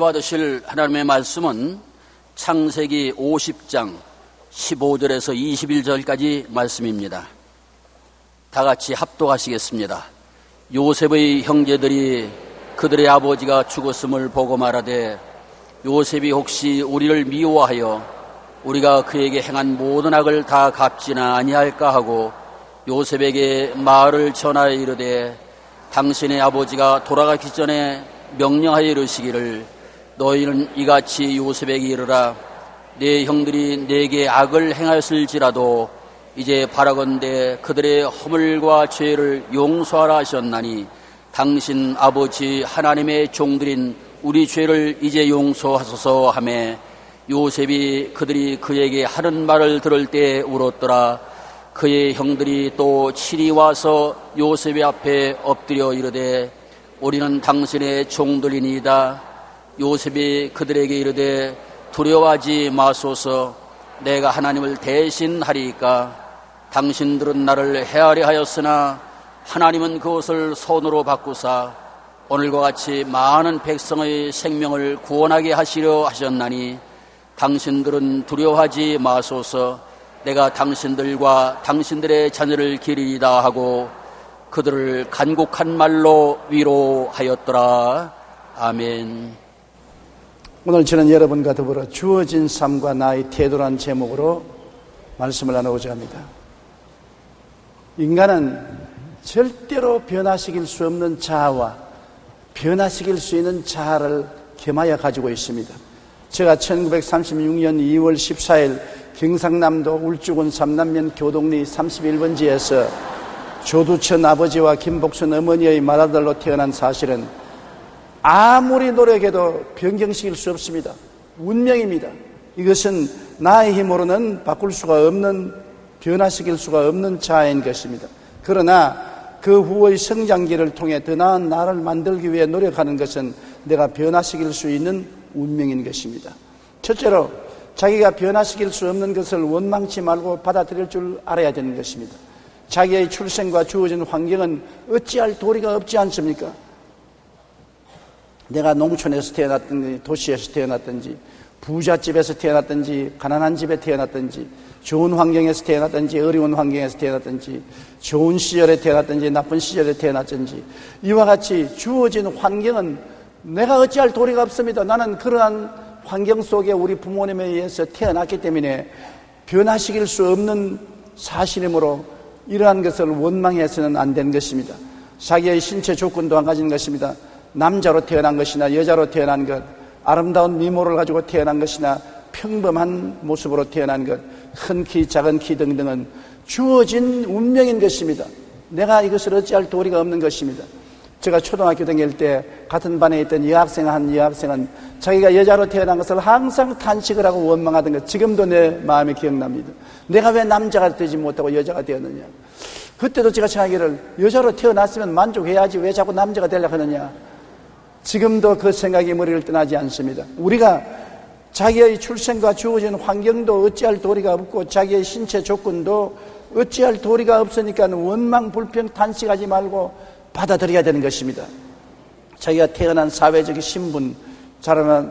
받으실 하나님의 말씀은 창세기 50장 15절에서 21절까지 말씀입니다. 다 같이 합독하시겠습니다. 요셉의 형제들이 그들의 아버지가 죽었음을 보고 말하되 요셉이 혹시 우리를 미워하여 우리가 그에게 행한 모든 악을 다 갚지나 아니할까 하고 요셉에게 말을 전하여 이르되 당신의 아버지가 돌아가기 전에 명령하여 이르시기를 너희는 이같이 요셉에게 이르라 내 형들이 내게 악을 행하였을지라도 이제 바라건대 그들의 허물과 죄를 용서하라 하셨나니 당신 아버지 하나님의 종들인 우리 죄를 이제 용서하소서 하매 요셉이 그들이 그에게 하는 말을 들을 때 울었더라. 그의 형들이 또 친히 와서 요셉의 앞에 엎드려 이르되 우리는 당신의 종들이니이다. 요셉이 그들에게 이르되 두려워하지 마소서. 내가 하나님을 대신하리이까. 당신들은 나를 해하려 하였으나 하나님은 그것을 손으로 바꾸사 오늘과 같이 많은 백성의 생명을 구원하게 하시려 하셨나니 당신들은 두려워하지 마소서. 내가 당신들과 당신들의 자녀를 기리리다 하고 그들을 간곡한 말로 위로하였더라. 아멘. 오늘 저는 여러분과 더불어 주어진 삶과 나의 태도라는 제목으로 말씀을 나누고자 합니다. 인간은 절대로 변화시킬 수 없는 자아와 변화시킬 수 있는 자아를 겸하여 가지고 있습니다. 제가 1936년 2월 14일 경상남도 울주군 삼남면 교동리 31번지에서 조두천 아버지와 김복순 어머니의 맏아들로 태어난 사실은 아무리 노력해도 변경시킬 수 없습니다. 운명입니다. 이것은 나의 힘으로는 바꿀 수가 없는, 변화시킬 수가 없는 자아인 것입니다. 그러나 그 후의 성장기를 통해 더 나은 나를 만들기 위해 노력하는 것은 내가 변화시킬 수 있는 운명인 것입니다. 첫째로 자기가 변화시킬 수 없는 것을 원망치 말고 받아들일 줄 알아야 되는 것입니다. 자기의 출생과 주어진 환경은 어찌할 도리가 없지 않습니까? 내가 농촌에서 태어났든지 도시에서 태어났든지 부잣집에서 태어났든지 가난한 집에 태어났든지 좋은 환경에서 태어났든지 어려운 환경에서 태어났든지 좋은 시절에 태어났든지 나쁜 시절에 태어났든지 이와 같이 주어진 환경은 내가 어찌할 도리가 없습니다. 나는 그러한 환경 속에 우리 부모님에 의해서 태어났기 때문에 변화시킬 수 없는 사실이므로 이러한 것을 원망해서는 안 되는 것입니다. 자기의 신체 조건도 안 가진 것입니다. 남자로 태어난 것이나 여자로 태어난 것, 아름다운 미모를 가지고 태어난 것이나 평범한 모습으로 태어난 것, 큰 키, 작은 키 등등은 주어진 운명인 것입니다. 내가 이것을 어찌할 도리가 없는 것입니다. 제가 초등학교 다닐 때 같은 반에 있던 한 여학생은 자기가 여자로 태어난 것을 항상 탄식을 하고 원망하던 것, 지금도 내 마음에 기억납니다. 내가 왜 남자가 되지 못하고 여자가 되었느냐. 그때도 제가 생각하기를 여자로 태어났으면 만족해야지 왜 자꾸 남자가 되려고 하느냐. 지금도 그 생각이 머리를 떠나지 않습니다. 우리가 자기의 출생과 주어진 환경도 어찌할 도리가 없고 자기의 신체 조건도 어찌할 도리가 없으니까 원망, 불평, 탄식하지 말고 받아들여야 되는 것입니다. 자기가 태어난 사회적 신분,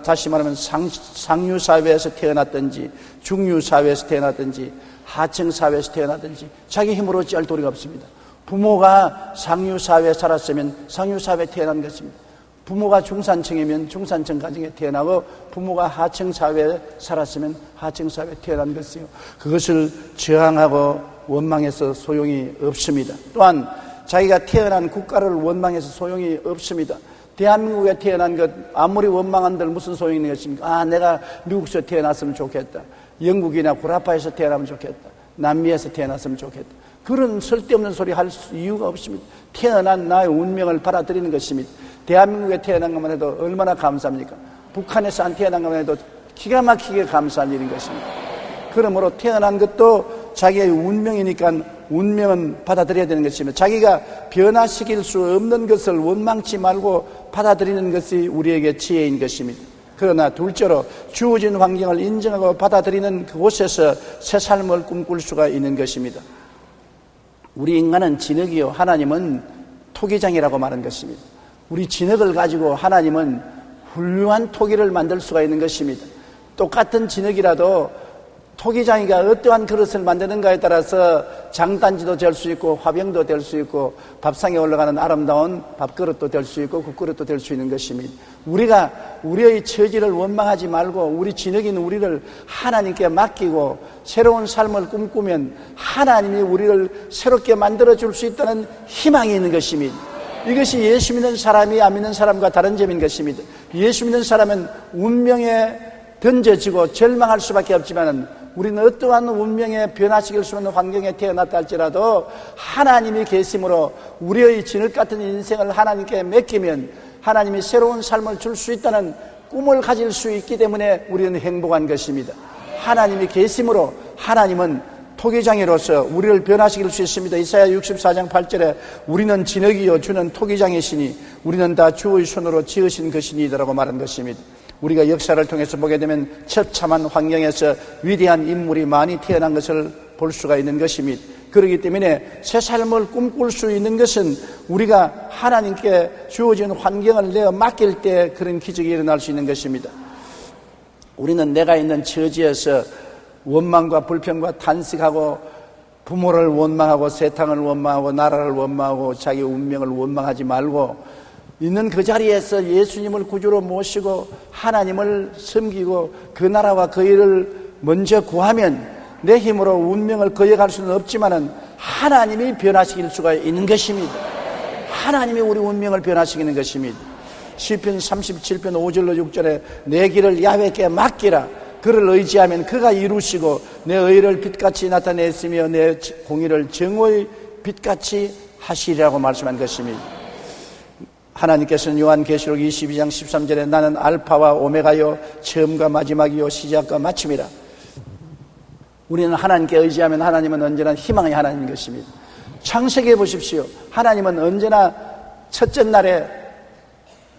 다시 말하면 상류사회에서 태어났든지 중류사회에서 태어났든지 하층사회에서 태어났든지 자기 힘으로 어찌할 도리가 없습니다. 부모가 상류사회에 살았으면 상류사회에 태어난 것입니다. 부모가 중산층이면 중산층 가정에 태어나고 부모가 하층사회에 살았으면 하층사회에 태어난 것이요. 그것을 저항하고 원망해서 소용이 없습니다. 또한 자기가 태어난 국가를 원망해서 소용이 없습니다. 대한민국에 태어난 것 아무리 원망한들 무슨 소용이 있는 것입니까? 내가 미국에서 태어났으면 좋겠다. 영국이나 구라파에서 태어나면 좋겠다. 남미에서 태어났으면 좋겠다. 그런 쓸데없는 소리 할 이유가 없습니다. 태어난 나의 운명을 받아들이는 것입니다. 대한민국에 태어난 것만 해도 얼마나 감사합니까? 북한에서 안 태어난 것만 해도 기가 막히게 감사한 일인 것입니다. 그러므로 태어난 것도 자기의 운명이니까 운명은 받아들여야 되는 것입니다. 자기가 변화시킬 수 없는 것을 원망치 말고 받아들이는 것이 우리에게 지혜인 것입니다. 그러나 둘째로 주어진 환경을 인정하고 받아들이는 그곳에서 새 삶을 꿈꿀 수가 있는 것입니다. 우리 인간은 진흙이요 하나님은 토기장이라고 말한 것입니다. 우리 진흙을 가지고 하나님은 훌륭한 토기를 만들 수가 있는 것입니다. 똑같은 진흙이라도 토기장이가 어떠한 그릇을 만드는가에 따라서 장단지도 될 수 있고 화병도 될 수 있고 밥상에 올라가는 아름다운 밥그릇도 될 수 있고 국그릇도 될 수 있는 것입니다. 우리가 우리의 처지를 원망하지 말고 우리 진흙인 우리를 하나님께 맡기고 새로운 삶을 꿈꾸면 하나님이 우리를 새롭게 만들어줄 수 있다는 희망이 있는 것입니다. 이것이 예수 믿는 사람이 안 믿는 사람과 다른 점인 것입니다. 예수 믿는 사람은 운명에 던져지고 절망할 수밖에 없지만 우리는 어떠한 운명에 변화시킬 수 없는 환경에 태어났다 할지라도 하나님이 계심으로 우리의 진흙 같은 인생을 하나님께 맡기면 하나님이 새로운 삶을 줄 수 있다는 꿈을 가질 수 있기 때문에 우리는 행복한 것입니다. 하나님이 계심으로 하나님은 토기장이로서 우리를 변화시킬 수 있습니다. 이사야 64장 8절에 우리는 진흙이요 주는 토기장이시니 우리는 다 주의 손으로 지으신 것이니라고 말한 것입니다. 우리가 역사를 통해서 보게 되면 처참한 환경에서 위대한 인물이 많이 태어난 것을 볼 수가 있는 것입니다. 그렇기 때문에 새 삶을 꿈꿀 수 있는 것은 우리가 하나님께 주어진 환경을 내어 맡길 때 그런 기적이 일어날 수 있는 것입니다. 우리는 내가 있는 처지에서 원망과 불평과 탄식하고 부모를 원망하고 세상을 원망하고 나라를 원망하고 자기 운명을 원망하지 말고 있는 그 자리에서 예수님을 구주로 모시고 하나님을 섬기고 그 나라와 그 일을 먼저 구하면 내 힘으로 운명을 거역할 수는 없지만은 하나님이 변화시킬 수가 있는 것입니다. 하나님이 우리 운명을 변화시키는 것입니다. 시편 37편 5절로 6절에 내 길을 야훼께 맡기라. 그를 의지하면 그가 이루시고 내 의를 빛같이 나타냈으며 내 공의를 정오의 빛같이 하시리라고 말씀한 것입니다. 하나님께서는 요한계시록 22장 13절에 나는 알파와 오메가요 처음과 마지막이요 시작과 마침이라. 우리는 하나님께 의지하면 하나님은 언제나 희망의 하나님인 것입니다. 창세기에 보십시오. 하나님은 언제나 첫째 날에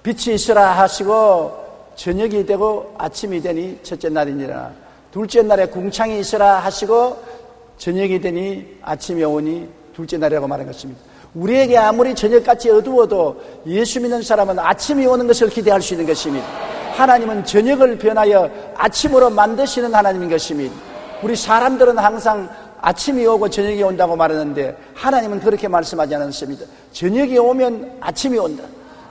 빛이 있으라 하시고 저녁이 되고 아침이 되니 첫째 날이니라. 둘째 날에 궁창이 있으라 하시고 저녁이 되니 아침이 오니 둘째 날이라고 말한 것입니다. 우리에게 아무리 저녁같이 어두워도 예수 믿는 사람은 아침이 오는 것을 기대할 수 있는 것입니다. 하나님은 저녁을 변하여 아침으로 만드시는 하나님인 것입니다. 우리 사람들은 항상 아침이 오고 저녁이 온다고 말하는데 하나님은 그렇게 말씀하지 않습니다. 저녁이 오면 아침이 온다.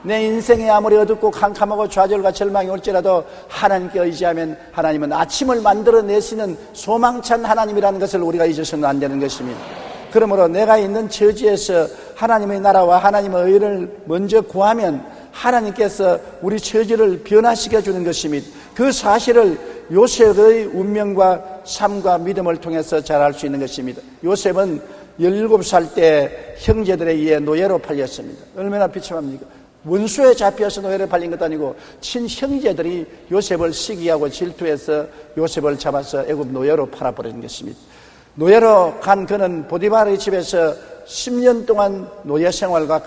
내 인생에 아무리 어둡고 캄캄하고 좌절과 절망이 올지라도 하나님께 의지하면 하나님은 아침을 만들어내시는 소망찬 하나님이라는 것을 우리가 잊어서는 안 되는 것입니다. 그러므로 내가 있는 처지에서 하나님의 나라와 하나님의 의를 먼저 구하면 하나님께서 우리 처지를 변화시켜 주는 것입니다. 그 사실을 요셉의 운명과 삶과 믿음을 통해서 잘 알 수 있는 것입니다. 요셉은 17살 때 형제들에 의해 노예로 팔렸습니다. 얼마나 비참합니까? 원수에 잡혀서 노예로 팔린 것도 아니고 친형제들이 요셉을 시기하고 질투해서 요셉을 잡아서 애굽 노예로 팔아버리는 것입니다. 노예로 간 그는 보디바르의 집에서 10년 동안 노예 생활과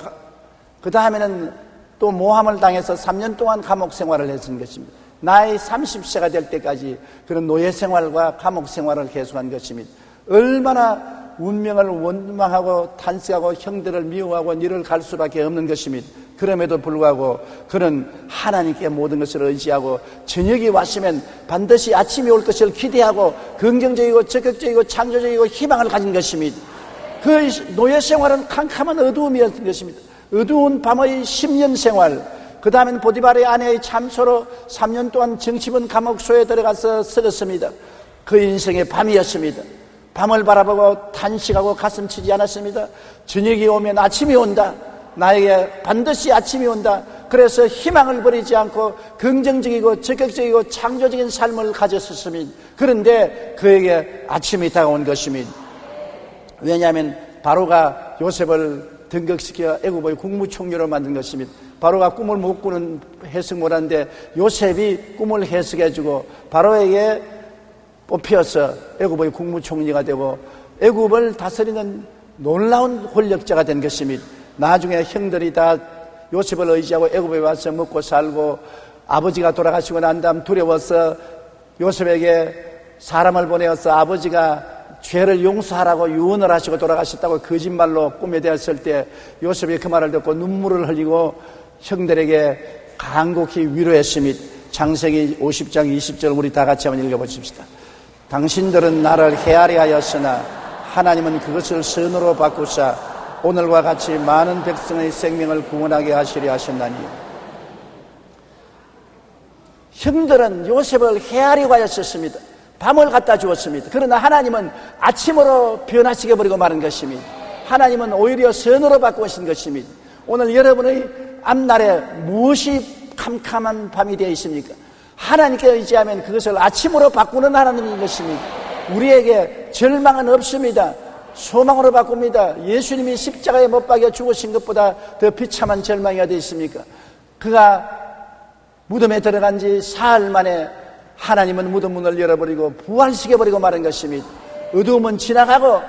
그 다음에는 또 모함을 당해서 3년 동안 감옥 생활을 했던 것입니다. 나이 30세가 될 때까지 그런 노예 생활과 감옥 생활을 계속한 것입니다. 얼마나 운명을 원망하고 탄식하고 형들을 미워하고 니를 갈 수밖에 없는 것입니다. 그럼에도 불구하고 그는 하나님께 모든 것을 의지하고 저녁이 왔으면 반드시 아침이 올 것을 기대하고 긍정적이고 적극적이고 창조적이고 희망을 가진 것입니다. 그 노예 생활은 캄캄한 어두움이었던 것입니다. 어두운 밤의 10년 생활, 그 다음엔 보디바르의 아내의 참소로 3년 동안 정치본 감옥소에 들어가서 썩었습니다. 그 인생의 밤이었습니다. 밤을 바라보고 탄식하고 가슴 치지 않았습니다. 저녁이 오면 아침이 온다. 나에게 반드시 아침이 온다. 그래서 희망을 버리지 않고 긍정적이고 적극적이고 창조적인 삶을 가졌었습니다. 그런데 그에게 아침이 다가온 것입니다. 왜냐하면 바로가 요셉을 등극시켜 애굽의 국무총리로 만든 것입니다. 바로가 꿈을 못 꾸는 해석 못하는데 요셉이 꿈을 해석해주고 바로에게 뽑혀서 애굽의 국무총리가 되고 애굽을 다스리는 놀라운 권력자가 된 것입니다. 나중에 형들이 다 요셉을 의지하고 애굽에 와서 먹고 살고 아버지가 돌아가시고 난 다음 두려워서 요셉에게 사람을 보내어서 아버지가 죄를 용서하라고 유언을 하시고 돌아가셨다고 거짓말로 꿈에 대었을 때 요셉이 그 말을 듣고 눈물을 흘리고 형들에게 간곡히 위로했으니 창세기 50장 20절 우리 다 같이 한번 읽어보십시다. 당신들은 나를 헤아려 하였으나 하나님은 그것을 선으로 바꾸사 오늘과 같이 많은 백성의 생명을 구원하게 하시려 하셨나니. 형들은 요셉을 헤아리고 하였었습니다. 밤을 갖다 주었습니다. 그러나 하나님은 아침으로 변화시켜 버리고 마는 것입니다. 하나님은 오히려 선으로 바꾸신 것입니다. 오늘 여러분의 앞날에 무엇이 캄캄한 밤이 되어 있습니까? 하나님께 의지하면 그것을 아침으로 바꾸는 하나님인 것입니다. 우리에게 절망은 없습니다. 소망으로 바꿉니다. 예수님이 십자가에 못 박여 죽으신 것보다 더 비참한 절망이 어디 있습니까? 그가 무덤에 들어간 지 사흘 만에 하나님은 무덤 문을 열어버리고 부활시켜버리고 마는 것입니다. 어두움은 지나가고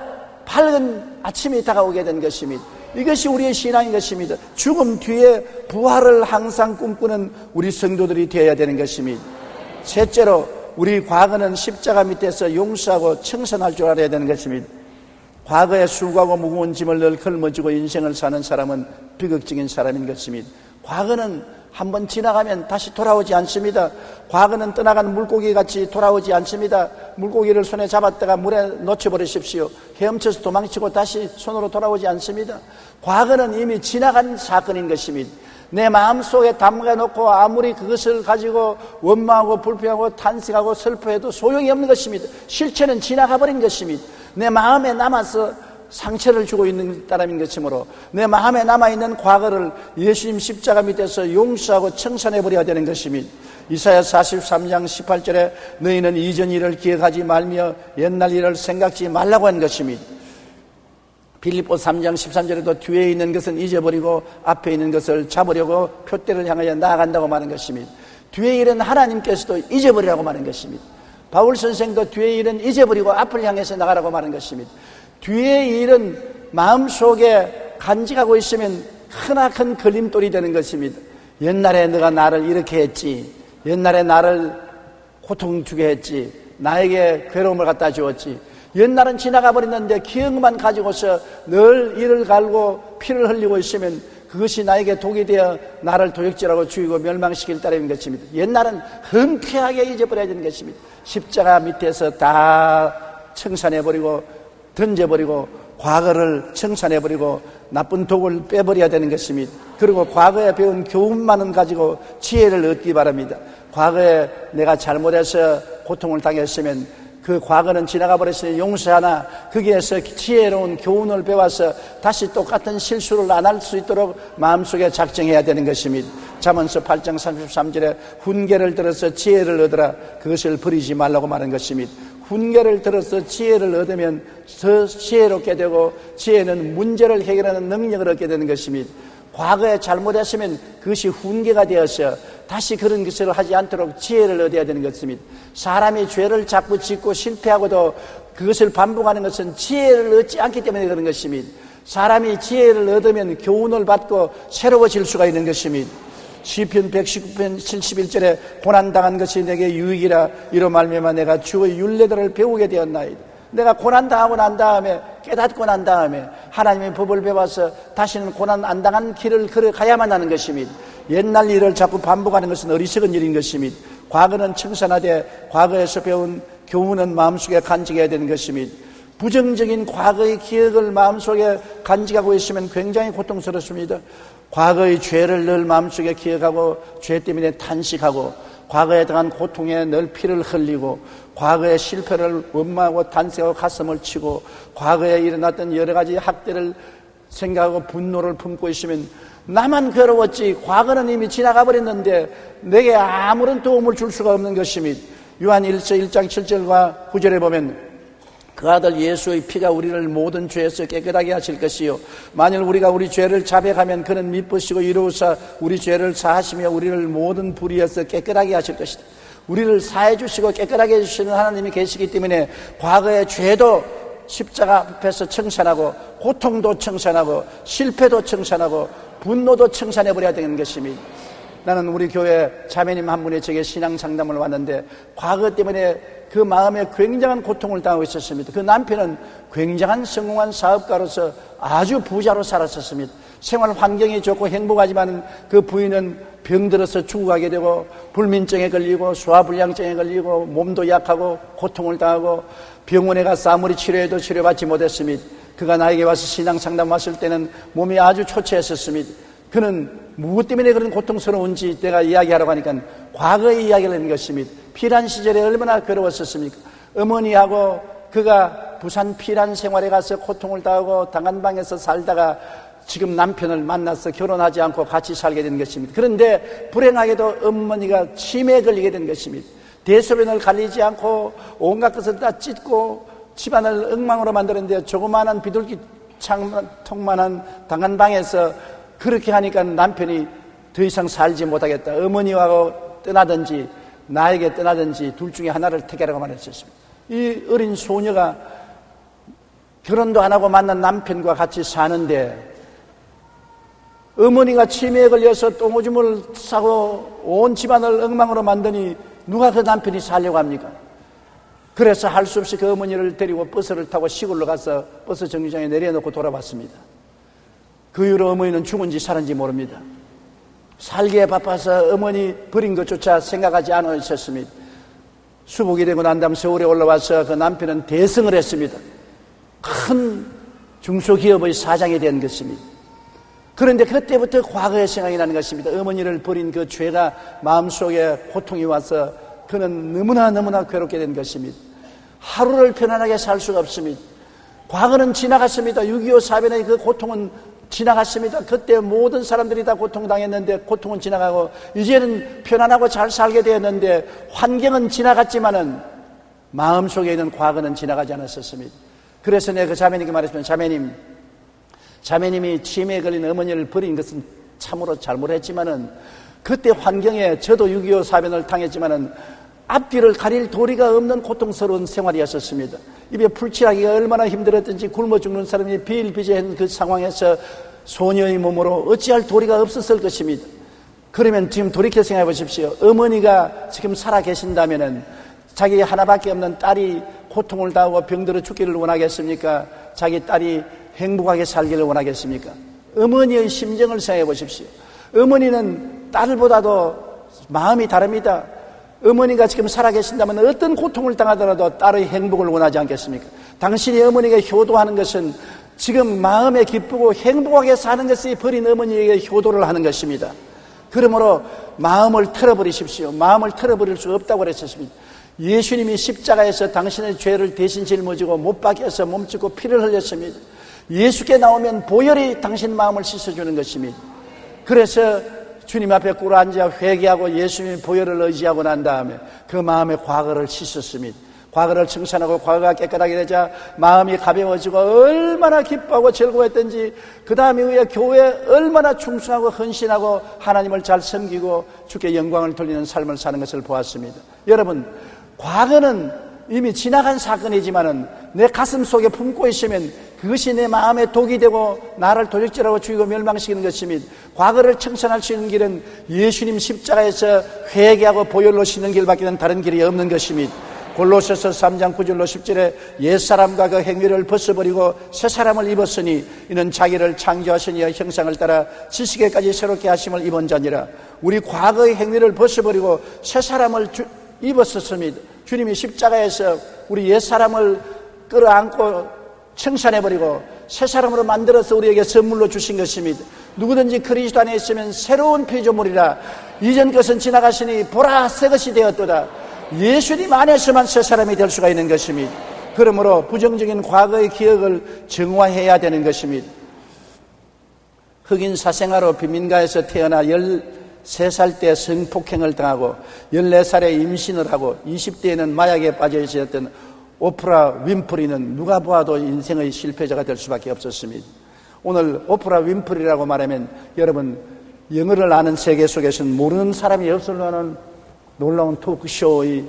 밝은 아침이 다가오게 된 것입니다. 이것이 우리의 신앙인 것입니다. 죽음 뒤에 부활을 항상 꿈꾸는 우리 성도들이 되어야 되는 것입니다. 셋째로 우리 과거는 십자가 밑에서 용서하고 청산할 줄 알아야 되는 것입니다. 과거에 수고하고 무거운 짐을 늘 걸머쥐고 인생을 사는 사람은 비극적인 사람인 것입니다. 과거는 한번 지나가면 다시 돌아오지 않습니다. 과거는 떠나간 물고기 같이 돌아오지 않습니다. 물고기를 손에 잡았다가 물에 놓쳐버리십시오. 헤엄쳐서 도망치고 다시 손으로 돌아오지 않습니다. 과거는 이미 지나간 사건인 것입니다. 내 마음속에 담가놓고 아무리 그것을 가지고 원망하고 불평하고 탄식하고 슬퍼해도 소용이 없는 것입니다. 실체는 지나가버린 것입니다. 내 마음에 남아서 상처를 주고 있는 사람인 것이므로 내 마음에 남아있는 과거를 예수님 십자가 밑에서 용서하고 청산해버려야 되는 것입니다. 이사야 43장 18절에 너희는 이전 일을 기억하지 말며 옛날 일을 생각지 말라고 한 것입니다. 빌립보 3장 13절에도 뒤에 있는 것은 잊어버리고 앞에 있는 것을 잡으려고 표대를 향하여 나아간다고 말하는 것입니다. 뒤의 일은 하나님께서도 잊어버리라고 말하는 것입니다. 바울 선생도 뒤의 일은 잊어버리고 앞을 향해서 나가라고 말하는 것입니다. 뒤의 일은 마음속에 간직하고 있으면 크나큰 걸림돌이 되는 것입니다. 옛날에 너가 나를 이렇게 했지, 옛날에 나를 고통 주게 했지, 나에게 괴로움을 갖다 주었지. 옛날은 지나가 버렸는데 기억만 가지고서 늘 이를 갈고 피를 흘리고 있으면 그것이 나에게 독이 되어 나를 도역질하고 죽이고 멸망시킬 따름인 것입니다. 옛날은 흔쾌하게 잊어버려야 되는 것입니다. 십자가 밑에서 다 청산해버리고 던져버리고 과거를 청산해버리고 나쁜 독을 빼버려야 되는 것입니다. 그리고 과거에 배운 교훈만은 가지고 지혜를 얻기 바랍니다. 과거에 내가 잘못해서 고통을 당했으면 그 과거는 지나가 버렸으니 용서하나 거기에서 지혜로운 교훈을 배워서 다시 똑같은 실수를 안 할 수 있도록 마음속에 작정해야 되는 것입니다. 잠언서 8장 33절에 훈계를 들어서 지혜를 얻으라 그것을 버리지 말라고 말한 것입니다. 훈계를 들어서 지혜를 얻으면 더 지혜롭게 되고 지혜는 문제를 해결하는 능력을 얻게 되는 것입니다. 과거에 잘못했으면 그것이 훈계가 되어서 다시 그런 것을 하지 않도록 지혜를 얻어야 되는 것입니다. 사람이 죄를 자꾸 짓고 실패하고도 그것을 반복하는 것은 지혜를 얻지 않기 때문에 그런 것입니다. 사람이 지혜를 얻으면 교훈을 받고 새로워질 수가 있는 것입니다. 시편 119편 71절에 고난당한 것이 내게 유익이라 이로 말미암아 내가 주의 율례들을 배우게 되었나이다. 내가 고난당하고 난 다음에 깨닫고 난 다음에 하나님의 법을 배워서 다시는 고난 안 당한 길을 걸어가야만 하는 것입니다. 옛날 일을 자꾸 반복하는 것은 어리석은 일인 것입니다. 과거는 청산하되 과거에서 배운 교훈은 마음속에 간직해야 되는 것입니다. 부정적인 과거의 기억을 마음속에 간직하고 있으면 굉장히 고통스럽습니다. 과거의 죄를 늘 마음속에 기억하고 죄 때문에 탄식하고 과거에 당한 고통에 늘 피를 흘리고 과거의 실패를 원망하고 탄식하고 가슴을 치고 과거에 일어났던 여러 가지 학대를 생각하고 분노를 품고 있으면 나만 괴로웠지 과거는 이미 지나가 버렸는데 내게 아무런 도움을 줄 수가 없는 것입니다. 요한 1장 7절과 9절에 보면 그 아들 예수의 피가 우리를 모든 죄에서 깨끗하게 하실 것이요 만일 우리가 우리 죄를 자백하면 그는 미쁘시고 이루사 우리 죄를 사하시며 우리를 모든 불의에서 깨끗하게 하실 것이다. 우리를 사해 주시고 깨끗하게 해주시는 하나님이 계시기 때문에 과거의 죄도 십자가 앞에서 청산하고 고통도 청산하고 실패도 청산하고 분노도 청산해버려야 되는 것입니다. 나는 우리 교회 자매님 한 분이 제게 신앙 상담을 왔는데 과거 때문에 그 마음에 굉장한 고통을 당하고 있었습니다. 그 남편은 굉장한 성공한 사업가로서 아주 부자로 살았었습니다. 생활 환경이 좋고 행복하지만 그 부인은 병들어서 죽어가게 되고 불민증에 걸리고 소화불량증에 걸리고 몸도 약하고 고통을 당하고 병원에 가서 아무리 치료해도 치료받지 못했습니다. 그가 나에게 와서 신앙 상담 왔을 때는 몸이 아주 초췌했었습니다. 그는 무엇 때문에 그런 고통스러운지 내가 이야기하라고 하니까 과거의 이야기를 하는 것입니다. 피란 시절에 얼마나 괴로웠었습니까? 어머니하고 그가 부산 피란 생활에 가서 고통을 당하고 당한방에서 살다가 지금 남편을 만나서 결혼하지 않고 같이 살게 된 것입니다. 그런데 불행하게도 어머니가 치매에 걸리게 된 것입니다. 대소변을 갈리지 않고 온갖 것을 다 찢고 집안을 엉망으로 만들었는데 조그마한 비둘기 창통만한 당한방에서 그렇게 하니까 남편이 더 이상 살지 못하겠다. 어머니하고 떠나든지 나에게 떠나든지 둘 중에 하나를 택하라고 말했었습니다. 이 어린 소녀가 결혼도 안 하고 만난 남편과 같이 사는데 어머니가 치매에 걸려서 똥오줌을 싸고 온 집안을 엉망으로 만드니 누가 그 남편이 살려고 합니까? 그래서 할 수 없이 그 어머니를 데리고 버스를 타고 시골로 가서 버스 정류장에 내려놓고 돌아왔습니다. 그 이후로 어머니는 죽은지 살은지 모릅니다. 살기에 바빠서 어머니 버린 것조차 생각하지 않아 있었습니다. 수복이 되고 난 다음 서울에 올라와서 그 남편은 대승을 했습니다. 큰 중소기업의 사장이 된 것입니다. 그런데 그때부터 과거의 생각이 나는 것입니다. 어머니를 버린 그 죄가 마음속에 고통이 와서 그는 너무나 괴롭게 된 것입니다. 하루를 편안하게 살 수가 없습니다. 과거는 지나갔습니다. 6.25 사변의 그 고통은 지나갔습니다. 그때 모든 사람들이 다 고통당했는데 고통은 지나가고 이제는 편안하고 잘 살게 되었는데 환경은 지나갔지만은 마음속에 있는 과거는 지나가지 않았었습니다. 그래서 내가 그 자매님께 말했습니다. 자매님이 치매에 걸린 어머니를 버린 것은 참으로 잘못했지만은 그때 환경에 저도 6.25 사변을 당했지만은 앞뒤를 가릴 도리가 없는 고통스러운 생활이었었습니다. 입에 풀칠하기가 얼마나 힘들었든지 굶어 죽는 사람이 비일비재한 그 상황에서 소녀의 몸으로 어찌할 도리가 없었을 것입니다. 그러면 지금 돌이켜 생각해 보십시오. 어머니가 지금 살아 계신다면은 자기 하나밖에 없는 딸이 고통을 당하고 병들어 죽기를 원하겠습니까? 자기 딸이 행복하게 살기를 원하겠습니까? 어머니의 심정을 생각해 보십시오. 어머니는 딸보다도 마음이 다릅니다. 어머니가 지금 살아계신다면 어떤 고통을 당하더라도 딸의 행복을 원하지 않겠습니까? 당신이 어머니에게 효도하는 것은 지금 마음에 기쁘고 행복하게 사는 것이 버린 어머니에게 효도를 하는 것입니다. 그러므로 마음을 털어버리십시오. 마음을 털어버릴 수 없다고 그랬었습니다. 예수님이 십자가에서 당신의 죄를 대신 짊어지고 못 박혀서 몸짓고 피를 흘렸습니다. 예수께 나오면 보혈이 당신 마음을 씻어주는 것입니다. 그래서 주님 앞에 꿇어앉아 회개하고 예수님의 보혈을 의지하고 난 다음에 그 마음의 과거를 씻었습니다. 과거를 청산하고 과거가 깨끗하게 되자 마음이 가벼워지고 얼마나 기뻐하고 즐거워했던지 그 다음 이후에 교회에 얼마나 충성하고 헌신하고 하나님을 잘 섬기고 주께 영광을 돌리는 삶을 사는 것을 보았습니다. 여러분, 과거는 이미 지나간 사건이지만은 내 가슴 속에 품고 있으면 그것이 내 마음에 독이 되고 나를 도적질하고 죽이고 멸망시키는 것입니다. 과거를 청산할 수 있는 길은 예수님 십자가에서 회개하고 보혈로 씻는 길밖에는 다른 길이 없는 것입니다. 골로새서 3장 9절로 10절에 옛사람과 그 행위를 벗어버리고 새사람을 입었으니 이는 자기를 창조하신 이의 형상을 따라 지식에까지 새롭게 하심을 입은 자니라. 우리 과거의 행위를 벗어버리고 새사람을 입었었습니다. 주님이 십자가에서 우리 옛사람을 끌어안고 청산해버리고 새사람으로 만들어서 우리에게 선물로 주신 것입니다. 누구든지 그리스도 안에 있으면 새로운 피조물이라. 이전 것은 지나갔으니 보라 새 것이 되었도다. 예수님 안에서만 새사람이 될 수가 있는 것입니다. 그러므로 부정적인 과거의 기억을 정화해야 되는 것입니다. 흑인 사생아로 빈민가에서 태어나 13살 때 성폭행을 당하고 14살에 임신을 하고 20대에는 마약에 빠져 있었던 오프라 윈프리는 누가 보아도 인생의 실패자가 될 수밖에 없었습니다. 오늘 오프라 윈프리라고 말하면 여러분 영어를 아는 세계 속에서는 모르는 사람이 없을 만한 놀라운 토크쇼의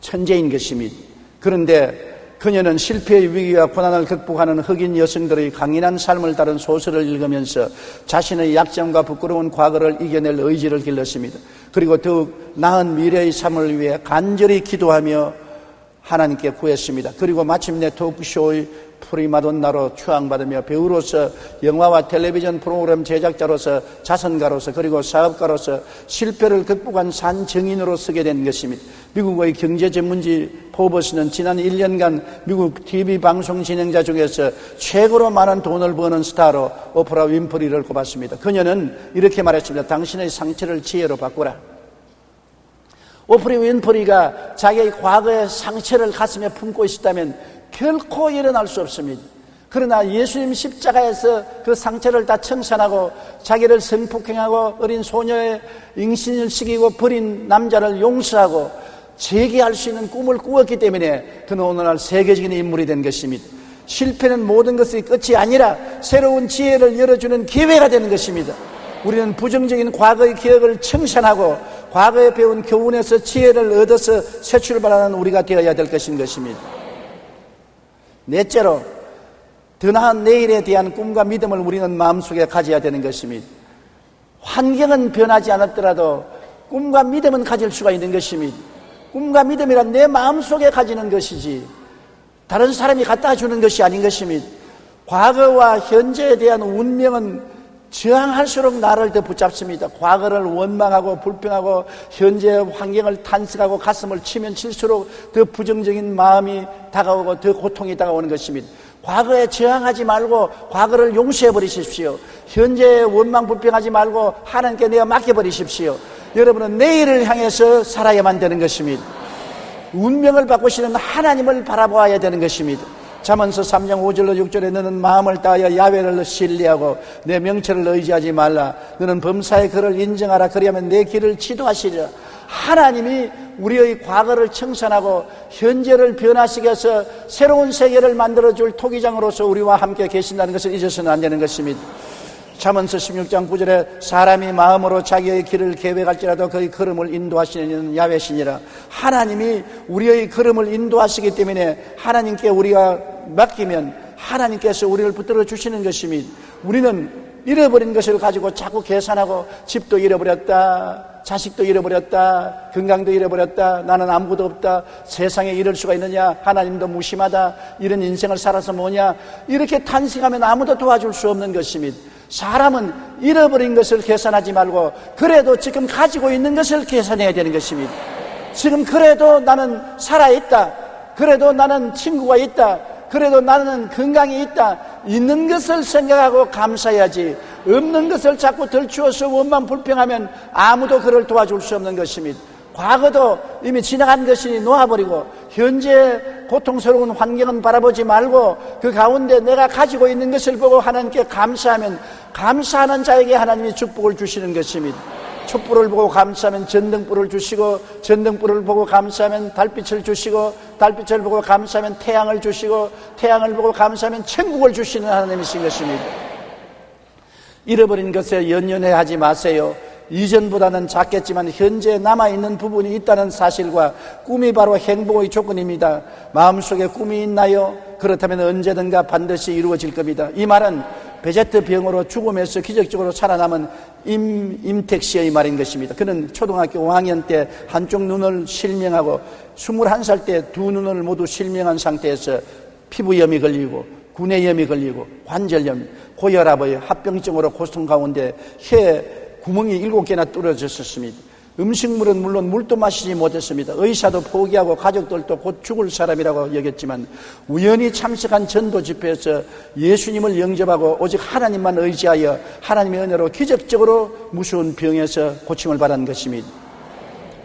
천재인 것입니다. 그런데 그녀는 실패의 위기와 고난을 극복하는 흑인 여성들의 강인한 삶을 다룬 소설을 읽으면서 자신의 약점과 부끄러운 과거를 이겨낼 의지를 길렀습니다. 그리고 더욱 나은 미래의 삶을 위해 간절히 기도하며 하나님께 구했습니다. 그리고 마침내 토크쇼의 프리마돈나로 추앙받으며 배우로서 영화와 텔레비전 프로그램 제작자로서 자선가로서 그리고 사업가로서 실패를 극복한 산 증인으로 서게 된 것입니다. 미국의 경제 전문지 포브스는 지난 1년간 미국 TV 방송 진행자 중에서 최고로 많은 돈을 버는 스타로 오프라 윈프리를 꼽았습니다. 그녀는 이렇게 말했습니다. 당신의 상처를 지혜로 바꾸라. 오프라 윈프리가 자기의 과거의 상처를 가슴에 품고 있었다면 결코 일어날 수 없습니다. 그러나 예수님 십자가에서 그 상처를 다 청산하고 자기를 성폭행하고 어린 소녀의 임신을 시키고 버린 남자를 용서하고 재기할 수 있는 꿈을 꾸었기 때문에 그는 오늘날 세계적인 인물이 된 것입니다. 실패는 모든 것의 끝이 아니라 새로운 지혜를 열어주는 기회가 되는 것입니다. 우리는 부정적인 과거의 기억을 청산하고 과거에 배운 교훈에서 지혜를 얻어서 새 출발하는 우리가 되어야 될 것인 것입니다. 넷째로, 더 나은 내일에 대한 꿈과 믿음을 우리는 마음속에 가져야 되는 것입니다. 환경은 변하지 않았더라도 꿈과 믿음은 가질 수가 있는 것입니다. 꿈과 믿음이란 내 마음속에 가지는 것이지 다른 사람이 갖다 주는 것이 아닌 것입니다. 과거와 현재에 대한 운명은 저항할수록 나를 더 붙잡습니다. 과거를 원망하고 불평하고 현재의 환경을 탄식하고 가슴을 치면 칠수록 더 부정적인 마음이 다가오고 더 고통이 다가오는 것입니다. 과거에 저항하지 말고 과거를 용서해 버리십시오. 현재에 원망 불평하지 말고 하나님께 내어 맡겨버리십시오. 여러분은 내일을 향해서 살아야만 되는 것입니다. 운명을 바꾸시는 하나님을 바라보아야 되는 것입니다. 잠언서 3장 5절로 6절에 너는 마음을 다하여 야훼를 신뢰하고 내 명철을 의지하지 말라. 너는 범사의 그를 인정하라. 그리하면 내 길을 지도하시리라. 하나님이 우리의 과거를 청산하고 현재를 변화시켜 서 새로운 세계를 만들어줄 토기장으로서 우리와 함께 계신다는 것을 잊어서는 안 되는 것입니다. 잠언서 16장 9절에 사람이 마음으로 자기의 길을 계획할지라도 그의 걸음을 인도하시는 야훼시니라. 하나님이 우리의 걸음을 인도하시기 때문에 하나님께 우리가 맡기면 하나님께서 우리를 붙들어 주시는 것입니다. 우리는 잃어버린 것을 가지고 자꾸 계산하고 집도 잃어버렸다, 자식도 잃어버렸다, 건강도 잃어버렸다, 나는 아무것도 없다, 세상에 이럴 수가 있느냐, 하나님도 무심하다, 이런 인생을 살아서 뭐냐, 이렇게 탄식하면 아무도 도와줄 수 없는 것입니다. 사람은 잃어버린 것을 계산하지 말고 그래도 지금 가지고 있는 것을 계산해야 되는 것입니다. 지금 그래도 나는 살아있다, 그래도 나는 친구가 있다, 그래도 나는 건강이 있다, 있는 것을 생각하고 감사해야지 없는 것을 자꾸 덜추어서 원망 불평하면 아무도 그를 도와줄 수 없는 것입니다. 과거도 이미 지나간 것이 놓아버리고 현재 고통스러운 환경은 바라보지 말고 그 가운데 내가 가지고 있는 것을 보고 하나님께 감사하면 감사하는 자에게 하나님이 축복을 주시는 것입니다. 촛불을 보고 감사하면 전등불을 주시고 전등불을 보고 감사하면 달빛을 주시고 달빛을 보고 감사하면 태양을 주시고 태양을 보고 감사하면 천국을 주시는 하나님이신 것입니다. 잃어버린 것에 연연해하지 마세요. 이전보다는 작겠지만 현재 남아있는 부분이 있다는 사실과 꿈이 바로 행복의 조건입니다. 마음속에 꿈이 있나요? 그렇다면 언제든가 반드시 이루어질 겁니다. 이 말은 베제트 병으로 죽음에서 기적적으로 살아남은 임택 씨의 말인 것입니다. 그는 초등학교 5학년 때 한쪽 눈을 실명하고 21살 때 두 눈을 모두 실명한 상태에서 피부염이 걸리고 구내염이 걸리고 관절염, 고혈압의 합병증으로 고통 가운데 혀 구멍이 7개나 뚫어졌었습니다. 음식물은 물론 물도 마시지 못했습니다. 의사도 포기하고 가족들도 곧 죽을 사람이라고 여겼지만 우연히 참석한 전도 집회에서 예수님을 영접하고 오직 하나님만 의지하여 하나님의 은혜로 기적적으로 무서운 병에서 고침을 받은 것입니다.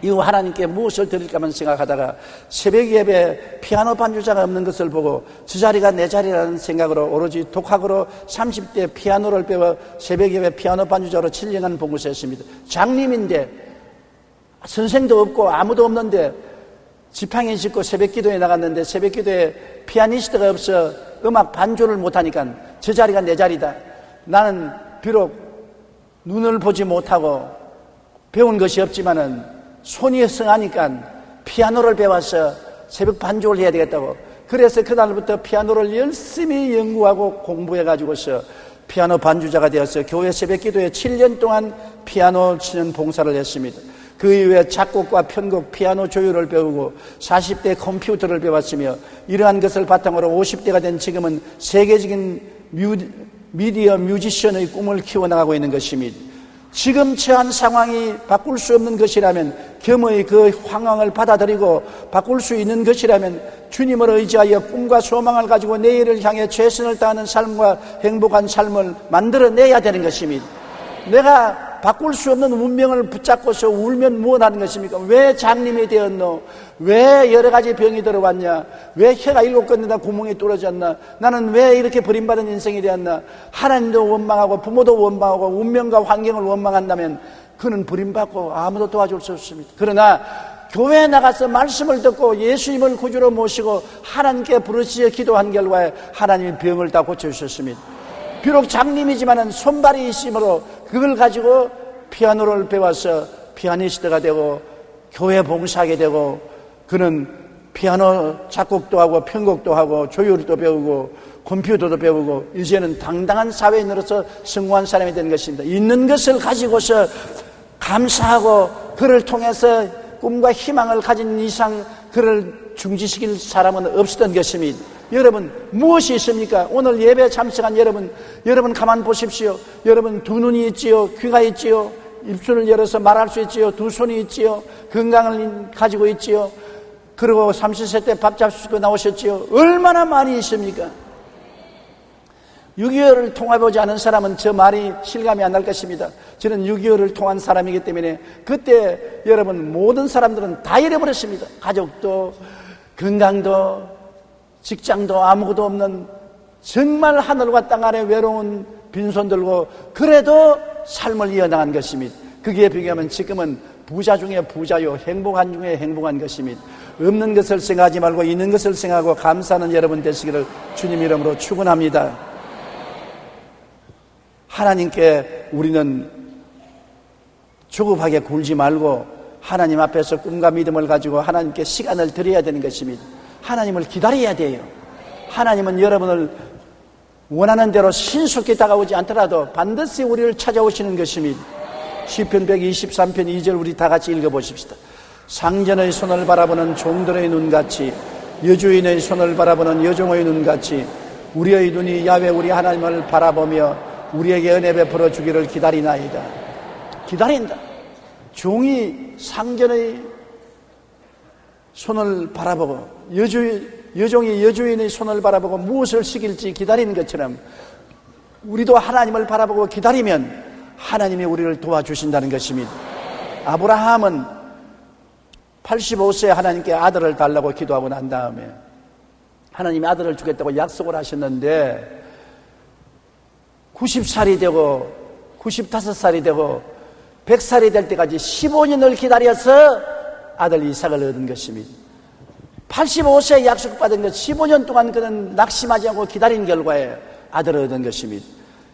이후 하나님께 무엇을 드릴까만 생각하다가 새벽 예배 피아노 반주자가 없는 것을 보고 저 자리가 내 자리라는 생각으로 오로지 독학으로 30대 피아노를 배워 새벽 예배 피아노 반주자로 7년간 봉사했습니다. 장님인데 선생도 없고 아무도 없는데 지팡이 짚고 새벽 기도에 나갔는데 새벽 기도에 피아니스트가 없어 음악 반주를 못하니까 저 자리가 내 자리다. 나는 비록 눈을 보지 못하고 배운 것이 없지만은 손이 성하니까 피아노를 배워서 새벽 반주를 해야 되겠다고 그래서 그날부터 피아노를 열심히 연구하고 공부해가지고서 피아노 반주자가 되어서 교회 새벽기도에 7년 동안 피아노 치는 봉사를 했습니다. 그 이후에 작곡과 편곡, 피아노 조율을 배우고 40대 컴퓨터를 배웠으며 이러한 것을 바탕으로 50대가 된 지금은 세계적인 미디어 뮤지션의 꿈을 키워나가고 있는 것입니다. 지금 처한 상황이 바꿀 수 없는 것이라면, 겸허히 그 상황을 받아들이고 바꿀 수 있는 것이라면 주님을 의지하여 꿈과 소망을 가지고 내일을 향해 최선을 다하는 삶과 행복한 삶을 만들어내야 되는 것입니다. 내가 바꿀 수 없는 운명을 붙잡고서 울면 무엇하는 것입니까? 왜 장님이 되었노? 왜 여러 가지 병이 들어왔냐? 왜 혀가 7건이나 구멍이 뚫어졌나? 나는 왜 이렇게 버림받은 인생이 되었나? 하나님도 원망하고 부모도 원망하고 운명과 환경을 원망한다면 그는 버림받고 아무도 도와줄 수 없습니다. 그러나 교회에 나가서 말씀을 듣고 예수님을 구주로 모시고 하나님께 부르짖어 기도한 결과에 하나님이 병을 다 고쳐주셨습니다. 비록 장님이지만은 손발이 있으므로 그걸 가지고 피아노를 배워서 피아니스트가 되고 교회 봉사하게 되고, 그는 피아노 작곡도 하고 편곡도 하고 조율도 배우고 컴퓨터도 배우고 이제는 당당한 사회인으로서 성공한 사람이 된 것입니다. 있는 것을 가지고서 감사하고 그를 통해서 꿈과 희망을 가진 이상 그를 중지시킬 사람은 없었던 것입니다. 여러분, 무엇이 있습니까? 오늘 예배에 참석한 여러분 가만 보십시오. 여러분 두 눈이 있지요, 귀가 있지요, 입술을 열어서 말할 수 있지요, 두 손이 있지요, 건강을 가지고 있지요, 그리고 30세 때 밥 잡수고 나오셨지요. 얼마나 많이 있습니까? 6.25를 통해보지 않은 사람은 저 말이 실감이 안 날 것입니다. 저는 6.25를 통한 사람이기 때문에 그때 여러분 모든 사람들은 다 잃어버렸습니다. 가족도, 건강도, 직장도 아무것도 없는 정말 하늘과 땅 아래 외로운 빈손 들고 그래도 삶을 이어나간 것입니다. 그게 비교하면 지금은 부자 중에 부자요, 행복한 중에 행복한 것입니다. 없는 것을 생각하지 말고 있는 것을 생각하고 감사하는 여러분 되시기를 주님 이름으로 축원합니다. 하나님께 우리는 조급하게 굴지 말고 하나님 앞에서 꿈과 믿음을 가지고 하나님께 시간을 드려야 되는 것입니다. 하나님을 기다려야 돼요. 하나님은 여러분을 원하는 대로 신속히 다가오지 않더라도 반드시 우리를 찾아오시는 것입니다. 시편 123편 2절 우리 다 같이 읽어보십시다. 상전의 손을 바라보는 종들의 눈같이, 여주인의 손을 바라보는 여종의 눈같이 우리의 눈이 야훼 우리 하나님을 바라보며 우리에게 은혜 베풀어 주기를 기다리나이다. 기다린다. 종이 상전의 손을 바라보고 여종이 여주인의 손을 바라보고 무엇을 시킬지 기다리는 것처럼 우리도 하나님을 바라보고 기다리면 하나님이 우리를 도와주신다는 것입니다. 아브라함은 85세에 하나님께 아들을 달라고 기도하고 난 다음에 하나님이 아들을 주겠다고 약속을 하셨는데 90살이 되고 95살이 되고 100살이 될 때까지 15년을 기다려서 아들 이삭을 얻은 것입니다. 85세에 약속받은 것 15년 동안 그는 낙심하지 않고 기다린 결과에 아들을 얻은 것입니다.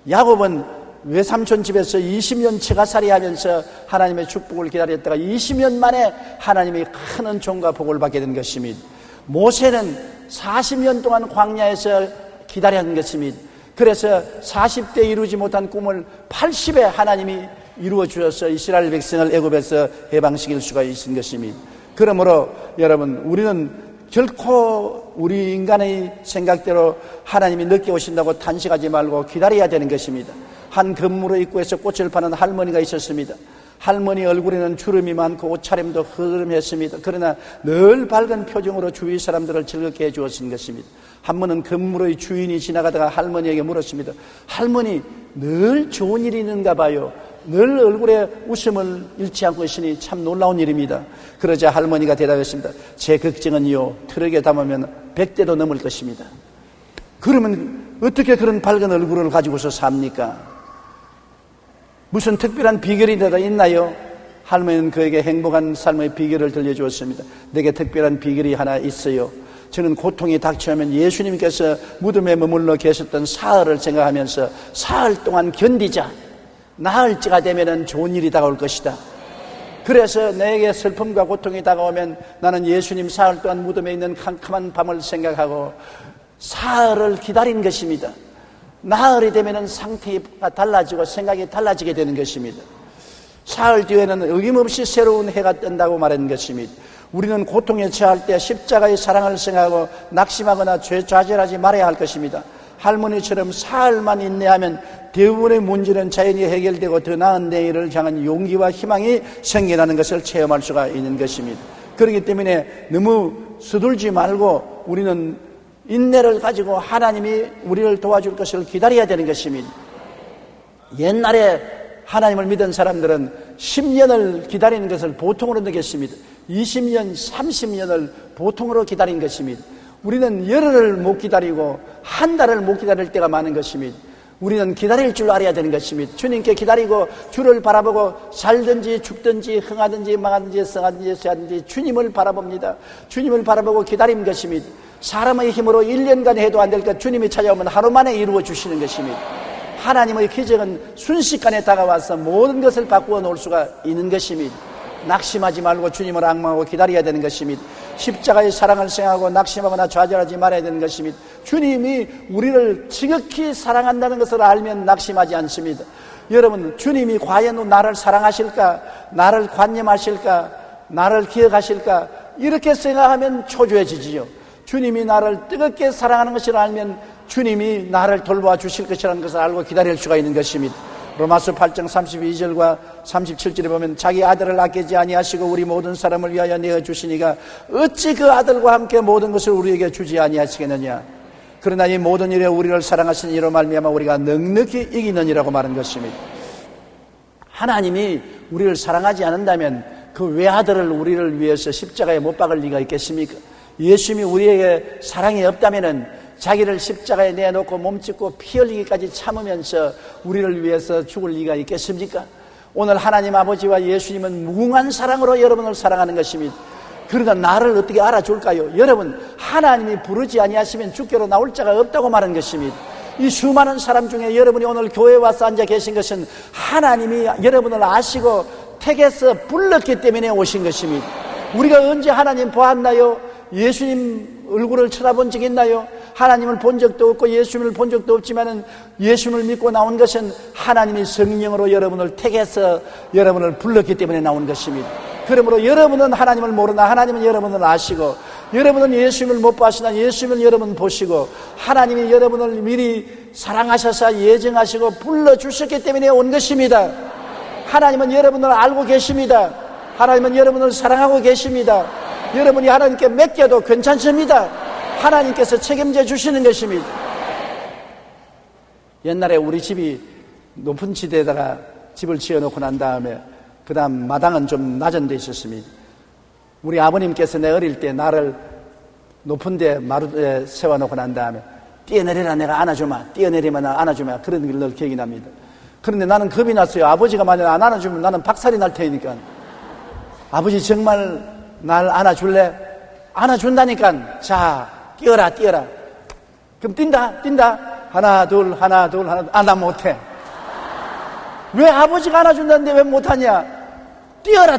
야곱은 외삼촌 집에서 20년 처가살이 하면서 하나님의 축복을 기다렸다가 20년 만에 하나님이 큰 은총과 복을 받게 된 것입니다. 모세는 40년 동안 광야에서 기다린 것입니다. 그래서 40대 이루지 못한 꿈을 80에 하나님이 이루어 주셔서 이스라엘 백성을 애굽에서 해방시킬 수가 있은 것입니다. 그러므로 여러분, 우리는 결코 우리 인간의 생각대로 하나님이 늦게 오신다고 탄식하지 말고 기다려야 되는 것입니다. 한 건물의 입구에서 꽃을 파는 할머니가 있었습니다. 할머니 얼굴에는 주름이 많고 옷차림도 흐름했습니다. 그러나 늘 밝은 표정으로 주위 사람들을 즐겁게 해주었던 것입니다. 한 번은 건물의 주인이 지나가다가 할머니에게 물었습니다. 할머니, 늘 좋은 일이 있는가 봐요. 늘 얼굴에 웃음을 잃지 않고 있으니 참 놀라운 일입니다. 그러자 할머니가 대답했습니다. 제 걱정은요, 트럭에 담으면 100대도 넘을 것입니다. 그러면 어떻게 그런 밝은 얼굴을 가지고서 삽니까? 무슨 특별한 비결이 있나요? 할머니는 그에게 행복한 삶의 비결을 들려주었습니다. 내게 특별한 비결이 하나 있어요. 저는 고통이 닥쳐오면 예수님께서 무덤에 머물러 계셨던 사흘을 생각하면서 사흘 동안 견디자. 나흘째가 되면은 좋은 일이 다가올 것이다. 그래서 내게 슬픔과 고통이 다가오면 나는 예수님 사흘 동안 무덤에 있는 캄캄한 밤을 생각하고 사흘을 기다린 것입니다. 나흘이 되면 상태가 달라지고 생각이 달라지게 되는 것입니다. 사흘 뒤에는 어김없이 새로운 해가 뜬다고 말하는 것입니다. 우리는 고통에 처할 때 십자가의 사랑을 생각하고 낙심하거나 좌절하지 말아야 할 것입니다. 할머니처럼 사흘만 인내하면 대부분의 문제는 자연히 해결되고 더 나은 내일을 향한 용기와 희망이 생겨나는 것을 체험할 수가 있는 것입니다. 그렇기 때문에 너무 서둘지 말고 우리는 인내를 가지고 하나님이 우리를 도와줄 것을 기다려야 되는 것입니다. 옛날에 하나님을 믿은 사람들은 10년을 기다리는 것을 보통으로 느꼈습니다. 20년, 30년을 보통으로 기다린 것입니다. 우리는 열흘을 못 기다리고 한 달을 못 기다릴 때가 많은 것입니다. 우리는 기다릴 줄 알아야 되는 것입니다. 주님께 기다리고 주를 바라보고 살든지 죽든지 흥하든지 망하든지 성하든지 쇠하든지 주님을 바라봅니다. 주님을 바라보고 기다리는 것입니다. 사람의 힘으로 1년간 해도 안 될 것 주님이 찾아오면 하루 만에 이루어 주시는 것입니다. 하나님의 기적은 순식간에 다가와서 모든 것을 바꾸어 놓을 수가 있는 것입니다. 낙심하지 말고 주님을 앙망하고 기다려야 되는 것입니다. 십자가의 사랑을 생각하고 낙심하거나 좌절하지 말아야 되는 것입니다. 주님이 우리를 지극히 사랑한다는 것을 알면 낙심하지 않습니다. 여러분, 주님이 과연 나를 사랑하실까? 나를 관념하실까? 나를 기억하실까? 이렇게 생각하면 초조해지지요. 주님이 나를 뜨겁게 사랑하는 것을 알면 주님이 나를 돌보아 주실 것이라는 것을 알고 기다릴 수가 있는 것입니다. 로마서 8장 32절과 37절에 보면 자기 아들을 아끼지 아니하시고 우리 모든 사람을 위하여 내어주시니가 어찌 그 아들과 함께 모든 것을 우리에게 주지 아니하시겠느냐. 그러나 이 모든 일에 우리를 사랑하신 이로 말미암아 우리가 넉넉히 이기느니라고 말한 것입니다. 하나님이 우리를 사랑하지 않는다면 그 외아들을 우리를 위해서 십자가에 못 박을 리가 있겠습니까? 예수님이 우리에게 사랑이 없다면은 자기를 십자가에 내놓고 몸짓고 피 흘리기까지 참으면서 우리를 위해서 죽을 리가 있겠습니까? 오늘 하나님 아버지와 예수님은 무궁한 사랑으로 여러분을 사랑하는 것입니다. 그러나 나를 어떻게 알아줄까요? 여러분, 하나님이 부르지 아니하시면 주께로 나올 자가 없다고 말한 것입니다. 이 수많은 사람 중에 여러분이 오늘 교회에 와서 앉아 계신 것은 하나님이 여러분을 아시고 택해서 불렀기 때문에 오신 것입니다. 우리가 언제 하나님 보았나요? 예수님 얼굴을 쳐다본 적 있나요? 하나님을 본 적도 없고 예수님을 본 적도 없지만은 예수님을 믿고 나온 것은 하나님이 성령으로 여러분을 택해서 여러분을 불렀기 때문에 나온 것입니다. 그러므로 여러분은 하나님을 모르나 하나님은 여러분을 아시고, 여러분은 예수님을 못 보시나 예수님을 여러분 보시고, 하나님이 여러분을 미리 사랑하셔서 예정하시고 불러주셨기 때문에 온 것입니다. 하나님은 여러분을 알고 계십니다. 하나님은 여러분을 사랑하고 계십니다. 여러분이 하나님께 맡겨도 괜찮습니다. 하나님께서 책임져 주시는 것입니다. 옛날에 우리 집이 높은 지대에다가 집을 지어놓고 난 다음에 그 다음 마당은 좀 낮은 데 있었습니다. 우리 아버님께서 내 어릴 때 나를 높은 데 마루에 세워놓고 난 다음에 뛰어내리라 내가 안아주마, 뛰어내리면 나 안아주마, 그런 걸 늘 기억이 납니다. 그런데 나는 겁이 났어요. 아버지가 만약 안 안아주면 나는 박살이 날 테니까. 아버지 정말 날 안아줄래? 안아준다니까. 자, 뛰어라. 그럼 뛴다. 하나 둘. 나 못해. 왜 아버지가 안아준다는데 왜 못하냐? 뛰어라.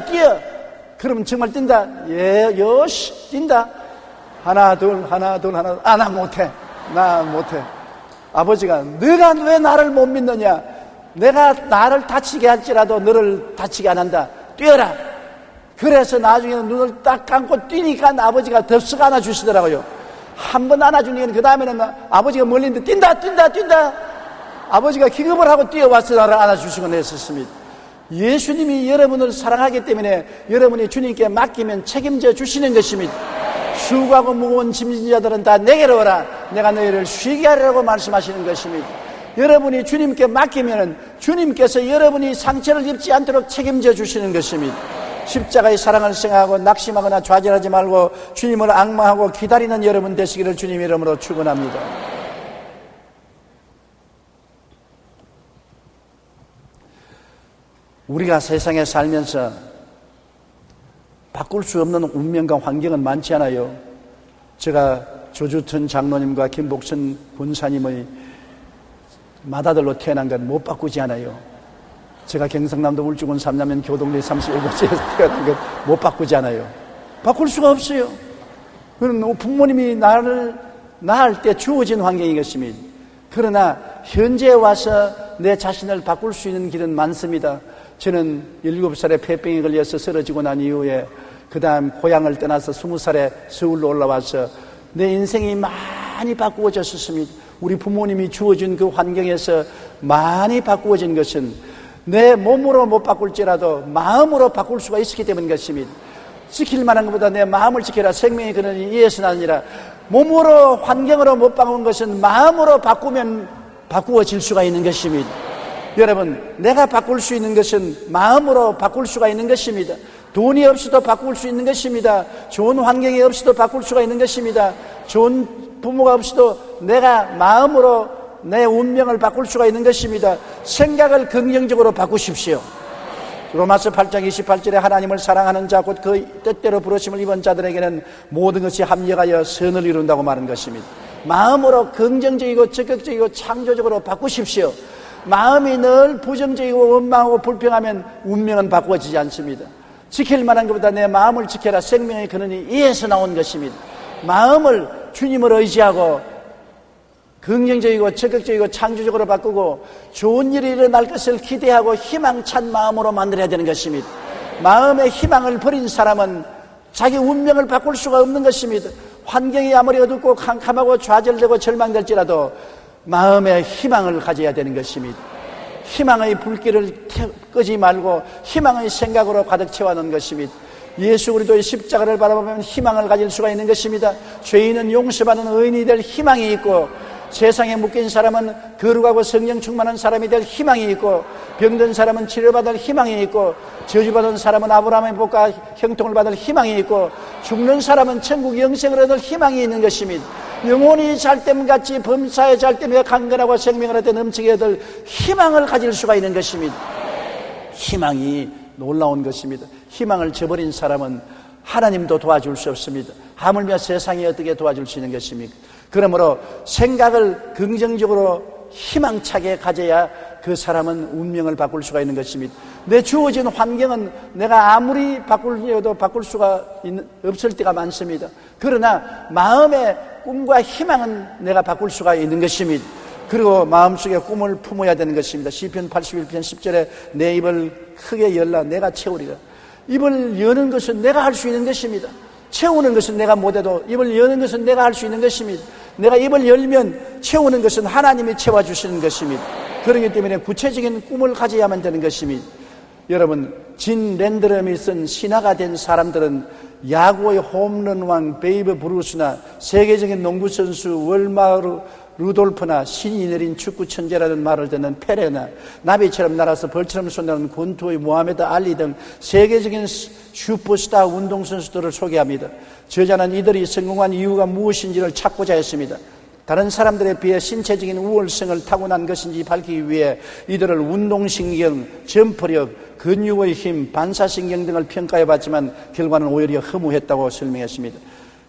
그러면 정말 뛴다. 예, 요시 뛴다. 하나 둘. 나 못해. 아버지가 너가 왜 나를 못 믿느냐? 내가 나를 다치게 할지라도 너를 다치게 안 한다. 뛰어라. 그래서 나중에는 눈을 딱 감고 뛰니까 아버지가 덥석 안아주시더라고요. 한 번 안아주니까 그 다음에는 아버지가 멀리 있는데 뛴다. 아버지가 기겁을 하고 뛰어와서 나를 안아주시곤 했었습니다. 예수님이 여러분을 사랑하기 때문에 여러분이 주님께 맡기면 책임져 주시는 것입니다. 수고하고 무거운 짐진 자들은 다 내게로 오라. 내가 너희를 쉬게 하리라고 말씀하시는 것입니다. 여러분이 주님께 맡기면 주님께서 여러분이 상처를 입지 않도록 책임져 주시는 것입니다. 십자가의 사랑을 생각하고 낙심하거나 좌절하지 말고 주님을 앙망하고 기다리는 여러분 되시기를 주님 이름으로 축원합니다. 우리가 세상에 살면서 바꿀 수 없는 운명과 환경은 많지 않아요. 제가 조주천 장로님과 김복선 권사님의 맏아들로 태어난 건 못 바꾸지 않아요. 제가 경상남도 울주군 삼남면 교동리 37번째에서 태어난 것 못 바꾸잖아요. 바꿀 수가 없어요. 그는 부모님이 나를 낳을 때 주어진 환경인 것입니다. 그러나 현재에 와서 내 자신을 바꿀 수 있는 길은 많습니다. 저는 7살에 폐병에 걸려서 쓰러지고 난 이후에 그 다음 고향을 떠나서 20살에 서울로 올라와서 내 인생이 많이 바꾸어졌습니다. 우리 부모님이 주어진 그 환경에서 많이 바꾸어진 것은 내 몸으로 못 바꿀지라도 마음으로 바꿀 수가 있었기 때문인 것입니다. 지킬 만한 것보다 내 마음을 지켜라. 생명의 근원이 이에서 나느니라. 몸으로 환경으로 못 바꾼 것은 마음으로 바꾸면 바꾸어질 수가 있는 것입니다. 여러분, 내가 바꿀 수 있는 것은 마음으로 바꿀 수가 있는 것입니다. 돈이 없어도 바꿀 수 있는 것입니다. 좋은 환경이 없어도 바꿀 수가 있는 것입니다. 좋은 부모가 없어도 내가 마음으로 내 운명을 바꿀 수가 있는 것입니다. 생각을 긍정적으로 바꾸십시오. 로마서 8장 28절에 하나님을 사랑하는 자 곧 그 뜻대로 부르심을 입은 자들에게는 모든 것이 합력하여 선을 이룬다고 말한 것입니다. 마음으로 긍정적이고 적극적이고 창조적으로 바꾸십시오. 마음이 늘 부정적이고 원망하고 불평하면 운명은 바꾸어지지 않습니다. 지킬 만한 것보다 내 마음을 지켜라. 생명의 근원이 이에서 나온 것입니다. 마음을 주님을 의지하고 긍정적이고 적극적이고 창조적으로 바꾸고 좋은 일이 일어날 것을 기대하고 희망찬 마음으로 만들어야 되는 것입니다. 마음의 희망을 버린 사람은 자기 운명을 바꿀 수가 없는 것입니다. 환경이 아무리 어둡고 캄캄하고 좌절되고 절망될지라도 마음의 희망을 가져야 되는 것입니다. 희망의 불길을 끄지 말고 희망의 생각으로 가득 채워놓은 것입니다. 예수 그리스도의 십자가를 바라보면 희망을 가질 수가 있는 것입니다. 죄인은 용서받는 의인이 될 희망이 있고 세상에 묶인 사람은 거룩하고 성령 충만한 사람이 될 희망이 있고 병든 사람은 치료받을 희망이 있고 저주받은 사람은 아브라함의 복과 형통을 받을 희망이 있고 죽는 사람은 천국 영생을 얻을 희망이 있는 것입니다. 영혼이 잘됨같이 범사에 잘됨에 강건하고 생명을 얻되 넘치게 얻을 희망을 가질 수가 있는 것입니다. 희망이 놀라운 것입니다. 희망을 저버린 사람은 하나님도 도와줄 수 없습니다. 하물며 세상이 어떻게 도와줄 수 있는 것입니까? 그러므로 생각을 긍정적으로 희망차게 가져야 그 사람은 운명을 바꿀 수가 있는 것입니다. 내 주어진 환경은 내가 아무리 바꾸려도 바꿀 수가 없을 때가 많습니다. 그러나 마음의 꿈과 희망은 내가 바꿀 수가 있는 것입니다. 그리고 마음속에 꿈을 품어야 되는 것입니다. 시편 81편 10절에 내 입을 크게 열라 내가 채우리라. 입을 여는 것은 내가 할 수 있는 것입니다. 채우는 것은 내가 못해도 입을 여는 것은 내가 할 수 있는 것입니다. 내가 입을 열면 채우는 것은 하나님이 채워주시는 것입니다. 그렇기 때문에 구체적인 꿈을 가져야만 되는 것입니다. 여러분, 진 랜드럼이 쓴 신화가 된 사람들은 야구의 홈런왕 베이브 브루스나 세계적인 농구선수 월마르 루돌프나 신이 내린 축구 천재라는 말을 듣는 페레나 나비처럼 날아서 벌처럼 쏜다는 권투의 모하메드 알리 등 세계적인 슈퍼스타 운동선수들을 소개합니다. 저자는 이들이 성공한 이유가 무엇인지를 찾고자 했습니다. 다른 사람들에 비해 신체적인 우월성을 타고난 것인지 밝히기 위해 이들을 운동신경, 점프력, 근육의 힘, 반사신경 등을 평가해봤지만 결과는 오히려 허무했다고 설명했습니다.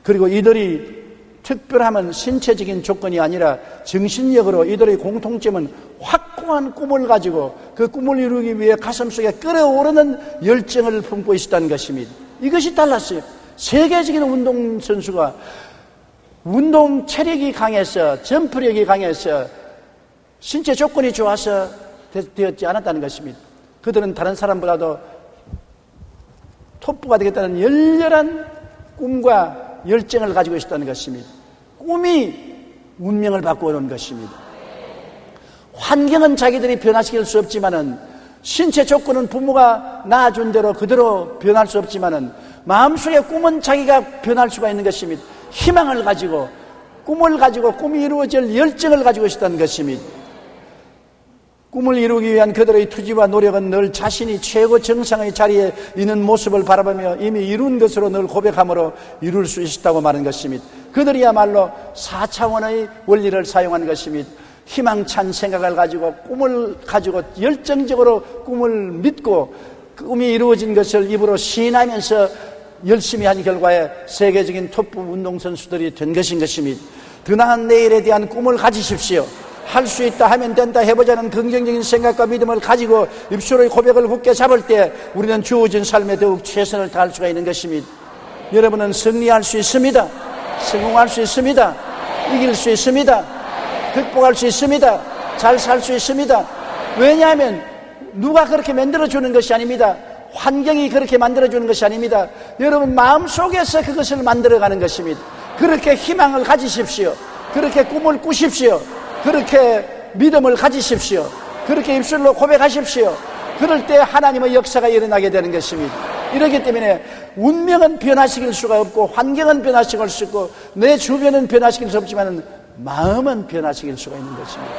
그리고 이들이 특별함은 신체적인 조건이 아니라 정신력으로 이들의 공통점은 확고한 꿈을 가지고 그 꿈을 이루기 위해 가슴속에 끓어오르는 열정을 품고 있었다는 것입니다. 이것이 달랐어요. 세계적인 운동선수가 운동 체력이 강해서 점프력이 강해서 신체 조건이 좋아서 되었지 않았다는 것입니다. 그들은 다른 사람보다도 톱부가 되겠다는 열렬한 꿈과 열정을 가지고 있었다는 것입니다. 꿈이 운명을 바꾸어놓은 것입니다. 환경은 자기들이 변화시킬 수 없지만은 신체 조건은 부모가 낳아준 대로 그대로 변할 수 없지만은 마음속의 꿈은 자기가 변할 수가 있는 것입니다. 희망을 가지고 꿈을 가지고 꿈이 이루어질 열정을 가지고 있었다는 것입니다. 꿈을 이루기 위한 그들의 투지와 노력은 늘 자신이 최고 정상의 자리에 있는 모습을 바라보며 이미 이룬 것으로 늘 고백함으로 이룰 수 있었다고 말한 것입니다. 그들이야말로 4차원의 원리를 사용한 것입니다. 희망찬 생각을 가지고 꿈을 가지고 열정적으로 꿈을 믿고 꿈이 이루어진 것을 입으로 시인하면서 열심히 한 결과에 세계적인 톱부 운동선수들이 된 것인 것입니다. 더 나은 내일에 대한 꿈을 가지십시오. 할 수 있다, 하면 된다, 해보자는 긍정적인 생각과 믿음을 가지고 입술의 고백을 굳게 잡을 때 우리는 주어진 삶에 더욱 최선을 다할 수가 있는 것입니다. 여러분은 승리할 수 있습니다. 성공할 수 있습니다. 이길 수 있습니다. 극복할 수 있습니다. 잘 살 수 있습니다. 왜냐하면 누가 그렇게 만들어주는 것이 아닙니다. 환경이 그렇게 만들어주는 것이 아닙니다. 여러분 마음속에서 그것을 만들어가는 것입니다. 그렇게 희망을 가지십시오. 그렇게 꿈을 꾸십시오. 그렇게 믿음을 가지십시오. 그렇게 입술로 고백하십시오. 그럴 때 하나님의 역사가 일어나게 되는 것입니다. 이렇기 때문에 운명은 변화시킬 수가 없고 환경은 변화시킬 수 없고 내 주변은 변화시킬 수 없지만 마음은 변화시킬 수가 있는 것입니다.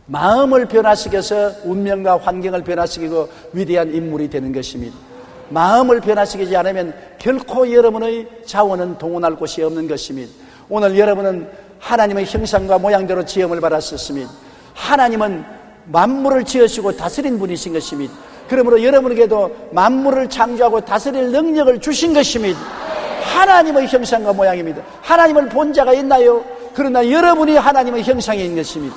마음을 변화시켜서 운명과 환경을 변화시키고 위대한 인물이 되는 것입니다. 마음을 변화시키지 않으면 결코 여러분의 자원은 동원할 곳이 없는 것입니다. 오늘 여러분은 하나님의 형상과 모양대로 지음을 받았었습니다. 하나님은 만물을 지으시고 다스린 분이신 것입니다. 그러므로 여러분에게도 만물을 창조하고 다스릴 능력을 주신 것입니다. 하나님의 형상과 모양입니다. 하나님을 본 자가 있나요? 그러나 여러분이 하나님의 형상이 있는 것입니다.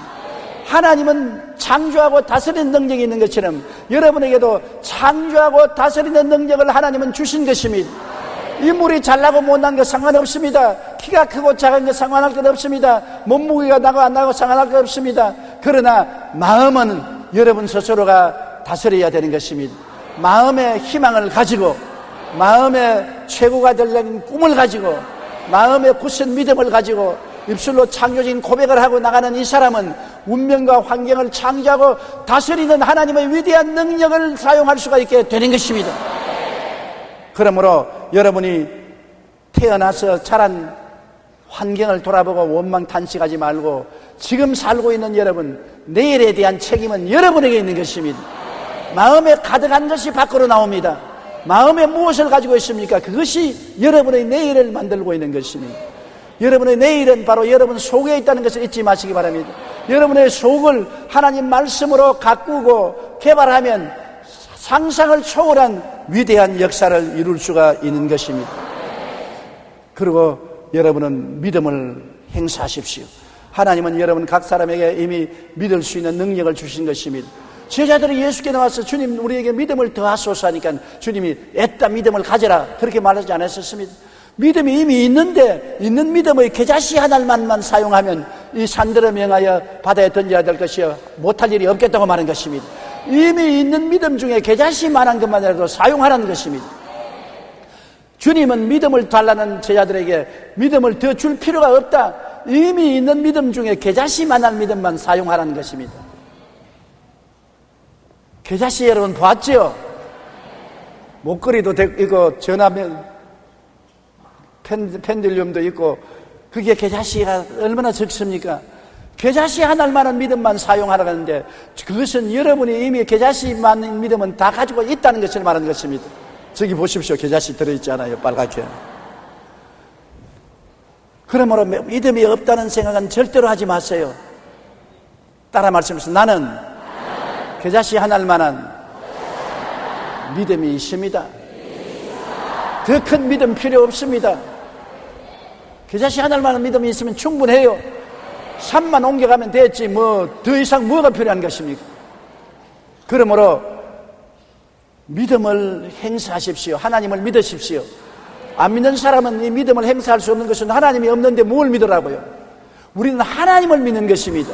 하나님은 창조하고 다스리는 능력이 있는 것처럼 여러분에게도 창조하고 다스리는 능력을 하나님은 주신 것입니다. 인물이 잘나고 못난 것 상관없습니다. 키가 크고 작은 것 상관할 것 없습니다. 몸무게가 나고 안 나고 상관할 것 없습니다. 그러나 마음은 여러분 스스로가 다스려야 되는 것입니다. 마음의 희망을 가지고 마음의 최고가 되려는 꿈을 가지고 마음의 굳은 믿음을 가지고 입술로 창조적인 고백을 하고 나가는 이 사람은 운명과 환경을 창조하고 다스리는 하나님의 위대한 능력을 사용할 수가 있게 되는 것입니다. 그러므로 여러분이 태어나서 자란 환경을 돌아보고 원망탄식하지 말고 지금 살고 있는 여러분, 내일에 대한 책임은 여러분에게 있는 것입니다. 마음에 가득한 것이 밖으로 나옵니다. 마음에 무엇을 가지고 있습니까? 그것이 여러분의 내일을 만들고 있는 것입니다. 여러분의 내일은 바로 여러분 속에 있다는 것을 잊지 마시기 바랍니다. 여러분의 속을 하나님 말씀으로 가꾸고 개발하면 상상을 초월한 위대한 역사를 이룰 수가 있는 것입니다. 그리고 여러분은 믿음을 행사하십시오. 하나님은 여러분 각 사람에게 이미 믿을 수 있는 능력을 주신 것입니다. 제자들이 예수께 나와서 주님 우리에게 믿음을 더하소서 하니까 주님이 애따 믿음을 가져라 그렇게 말하지 않았었습니다. 믿음이 이미 있는데 있는 믿음의 겨자씨 한 알만만 사용하면 이 산들을 명하여 바다에 던져야 될 것이요 못할 일이 없겠다고 말한 것입니다. 이미 있는 믿음 중에 겨자씨만한 것만이라도 사용하라는 것입니다. 주님은 믿음을 달라는 제자들에게 믿음을 더 줄 필요가 없다. 이미 있는 믿음 중에 겨자씨만한 믿음만 사용하라는 것입니다. 겨자씨 여러분 봤죠? 목걸이도 있고 전화면 펜들륨도 있고 그게 겨자씨가 얼마나 적습니까? 겨자씨 하나만한 믿음만 사용하라는데 그것은 여러분이 이미 겨자씨만한 믿음은 다 가지고 있다는 것을 말하는 것입니다. 저기 보십시오. 겨자씨 들어있잖아요. 빨갛게. 그러므로 믿음이 없다는 생각은 절대로 하지 마세요. 따라 말씀하세요. 나는 겨자씨 하나만한 믿음이 있습니다. 더 큰 믿음 필요 없습니다. 겨자씨 하나만한 믿음이 있으면 충분해요. 산만 옮겨가면 됐지 뭐 더 이상 뭐가 필요한 것입니까? 그러므로 믿음을 행사하십시오. 하나님을 믿으십시오. 안 믿는 사람은 이 믿음을 행사할 수 없는 것은 하나님이 없는데 뭘 믿으라고요? 우리는 하나님을 믿는 것입니다.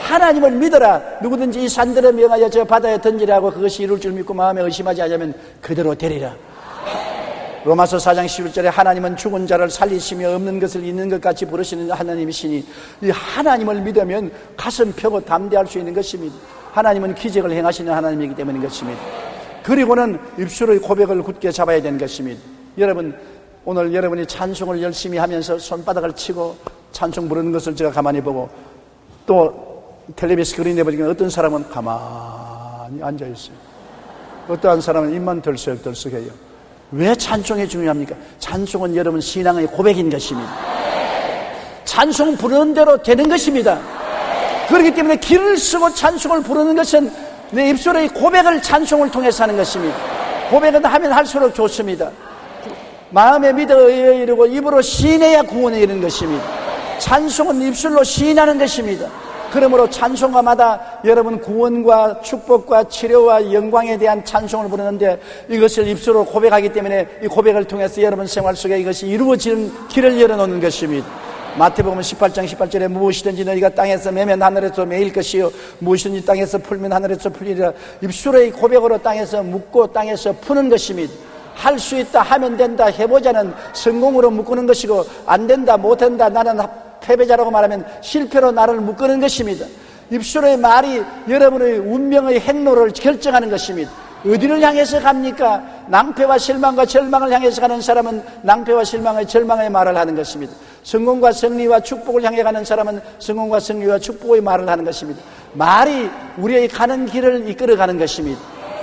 하나님을 믿어라. 누구든지 이 산들을 명하여 저 바다에 던지라고 그것이 이룰 줄 믿고 마음에 의심하지 않으면 그대로 되리라. 로마서 4장 11절에 하나님은 죽은 자를 살리시며 없는 것을 있는 것 같이 부르시는 하나님이시니 이 하나님을 믿으면 가슴 펴고 담대할 수 있는 것입니다. 하나님은 기적을 행하시는 하나님이기 때문인 것입니다. 그리고는 입술의 고백을 굳게 잡아야 되는 것입니다. 여러분 오늘 여러분이 찬송을 열심히 하면서 손바닥을 치고 찬송 부르는 것을 제가 가만히 보고 또 텔레비전 스크린에 보니까 어떤 사람은 가만히 앉아있어요. 어떠한 사람은 입만 덜썩덜썩해요. 왜 찬송이 중요합니까? 찬송은 여러분 신앙의 고백인 것입니다. 찬송 부르는 대로 되는 것입니다. 그렇기 때문에 길을 쓰고 찬송을 부르는 것은 내 입술의 고백을 찬송을 통해서 하는 것입니다. 고백은 하면 할수록 좋습니다. 마음에 믿어 이르고 입으로 시인해야 구원에 이르는 것입니다. 찬송은 입술로 시인하는 것입니다. 그러므로 찬송가마다 여러분 구원과 축복과 치료와 영광에 대한 찬송을 부르는데 이것을 입술로 고백하기 때문에 이 고백을 통해서 여러분 생활 속에 이것이 이루어지는 길을 열어놓는 것입니다. 마태복음 18장 18절에 무엇이든지 너희가 땅에서 매면 하늘에서 매일 것이요 무엇이든지 땅에서 풀면 하늘에서 풀리리라. 입술의 고백으로 땅에서 묻고 땅에서 푸는 것입니다. 할 수 있다, 하면 된다, 해보자는 성공으로 묶는 것이고 안 된다, 못한다, 나는 패배자라고 말하면 실패로 나를 묶는 것입니다. 입술의 말이 여러분의 운명의 행로를 결정하는 것입니다. 어디를 향해서 갑니까? 낭패와 실망과 절망을 향해서 가는 사람은 낭패와 실망의 절망의 말을 하는 것입니다. 성공과 승리와 축복을 향해 가는 사람은 성공과 승리와 축복의 말을 하는 것입니다. 말이 우리의 가는 길을 이끌어가는 것입니다.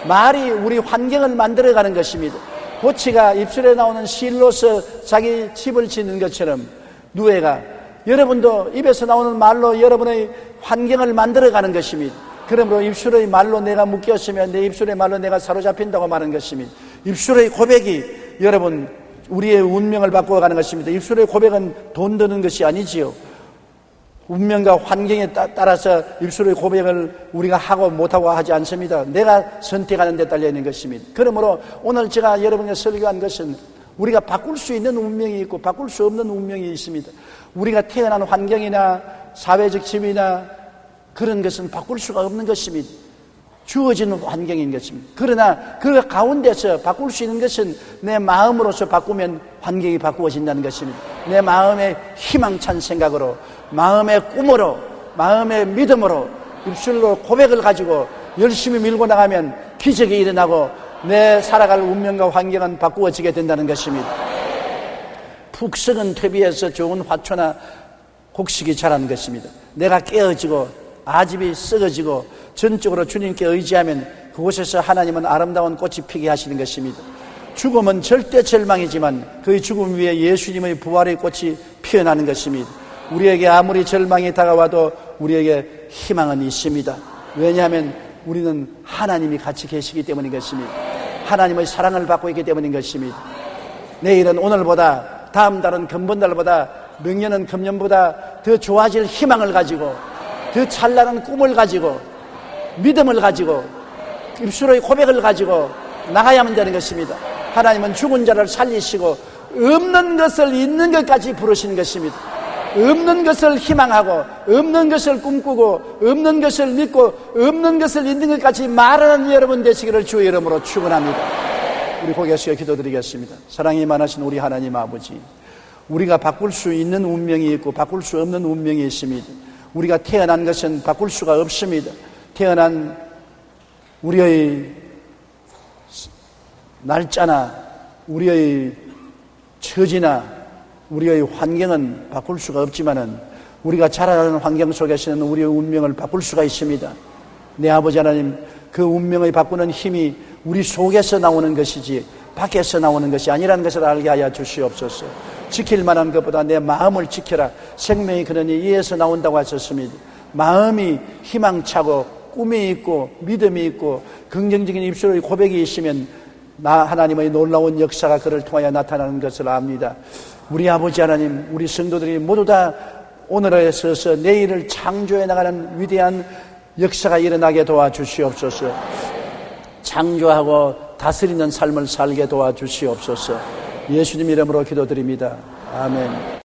말이 우리 환경을 만들어가는 것입니다. 고치가 입술에 나오는 실로서 자기 집을 짓는 것처럼 누에가 여러분도 입에서 나오는 말로 여러분의 환경을 만들어가는 것입니다. 그러므로 입술의 말로 내가 묶였으면 내 입술의 말로 내가 사로잡힌다고 말하는 것입니다. 입술의 고백이 여러분 우리의 운명을 바꾸어가는 것입니다. 입술의 고백은 돈 드는 것이 아니지요. 운명과 환경에 따라서 입술의 고백을 우리가 하고 못하고 하지 않습니다. 내가 선택하는 데 달려있는 것입니다. 그러므로 오늘 제가 여러분에게 설교한 것은 우리가 바꿀 수 있는 운명이 있고 바꿀 수 없는 운명이 있습니다. 우리가 태어난 환경이나 사회적 지위나 그런 것은 바꿀 수가 없는 것입니다. 주어지는 환경인 것입니다. 그러나 그 가운데서 바꿀 수 있는 것은 내 마음으로서 바꾸면 환경이 바꾸어진다는 것입니다. 내 마음의 희망찬 생각으로, 마음의 꿈으로, 마음의 믿음으로 입술로 고백을 가지고 열심히 밀고 나가면 기적이 일어나고 내 살아갈 운명과 환경은 바꾸어지게 된다는 것입니다. 푹 썩은 퇴비에서 좋은 화초나 곡식이 자라는 것입니다. 내가 깨어지고 아집이 썩어지고 전적으로 주님께 의지하면 그곳에서 하나님은 아름다운 꽃이 피게 하시는 것입니다. 죽음은 절대 절망이지만 그 죽음 위에 예수님의 부활의 꽃이 피어나는 것입니다. 우리에게 아무리 절망이 다가와도 우리에게 희망은 있습니다. 왜냐하면 우리는 하나님이 같이 계시기 때문인 것입니다. 하나님의 사랑을 받고 있기 때문인 것입니다. 내일은 오늘보다, 다음 달은 금번달보다,明년은 금년보다 더 좋아질 희망을 가지고, 더 찬란한 꿈을 가지고, 믿음을 가지고, 입술의 고백을 가지고 나가야만 되는 것입니다. 하나님은 죽은 자를 살리시고 없는 것을 있는 것까지 부르시는 것입니다. 없는 것을 희망하고 없는 것을 꿈꾸고 없는 것을 믿고 없는 것을 있는 것까지 말하는 여러분 되시기를 주의 이름으로 축원합니다. 우리 고개 숙여 기도드리겠습니다. 사랑이 많으신 우리 하나님 아버지, 우리가 바꿀 수 있는 운명이 있고 바꿀 수 없는 운명이 있습니다. 우리가 태어난 것은 바꿀 수가 없습니다. 태어난 우리의 날짜나 우리의 처지나 우리의 환경은 바꿀 수가 없지만은 우리가 자라나는 환경 속에서는 우리의 운명을 바꿀 수가 있습니다. 내 아버지 하나님, 그 운명을 바꾸는 힘이 우리 속에서 나오는 것이지 밖에서 나오는 것이 아니라는 것을 알게 하여 주시옵소서. 지킬 만한 것보다 내 마음을 지켜라. 생명이 그러니 이에서 나온다고 하셨습니다. 마음이 희망차고 꿈이 있고 믿음이 있고 긍정적인 입술의 고백이 있으면 나 하나님의 놀라운 역사가 그를 통하여 나타나는 것을 압니다. 우리 아버지 하나님, 우리 성도들이 모두 다 오늘에 서서 내일을 창조해 나가는 위대한 역사가 일어나게 도와주시옵소서. 창조하고 다스리는 삶을 살게 도와주시옵소서. 예수님 이름으로 기도드립니다. 아멘.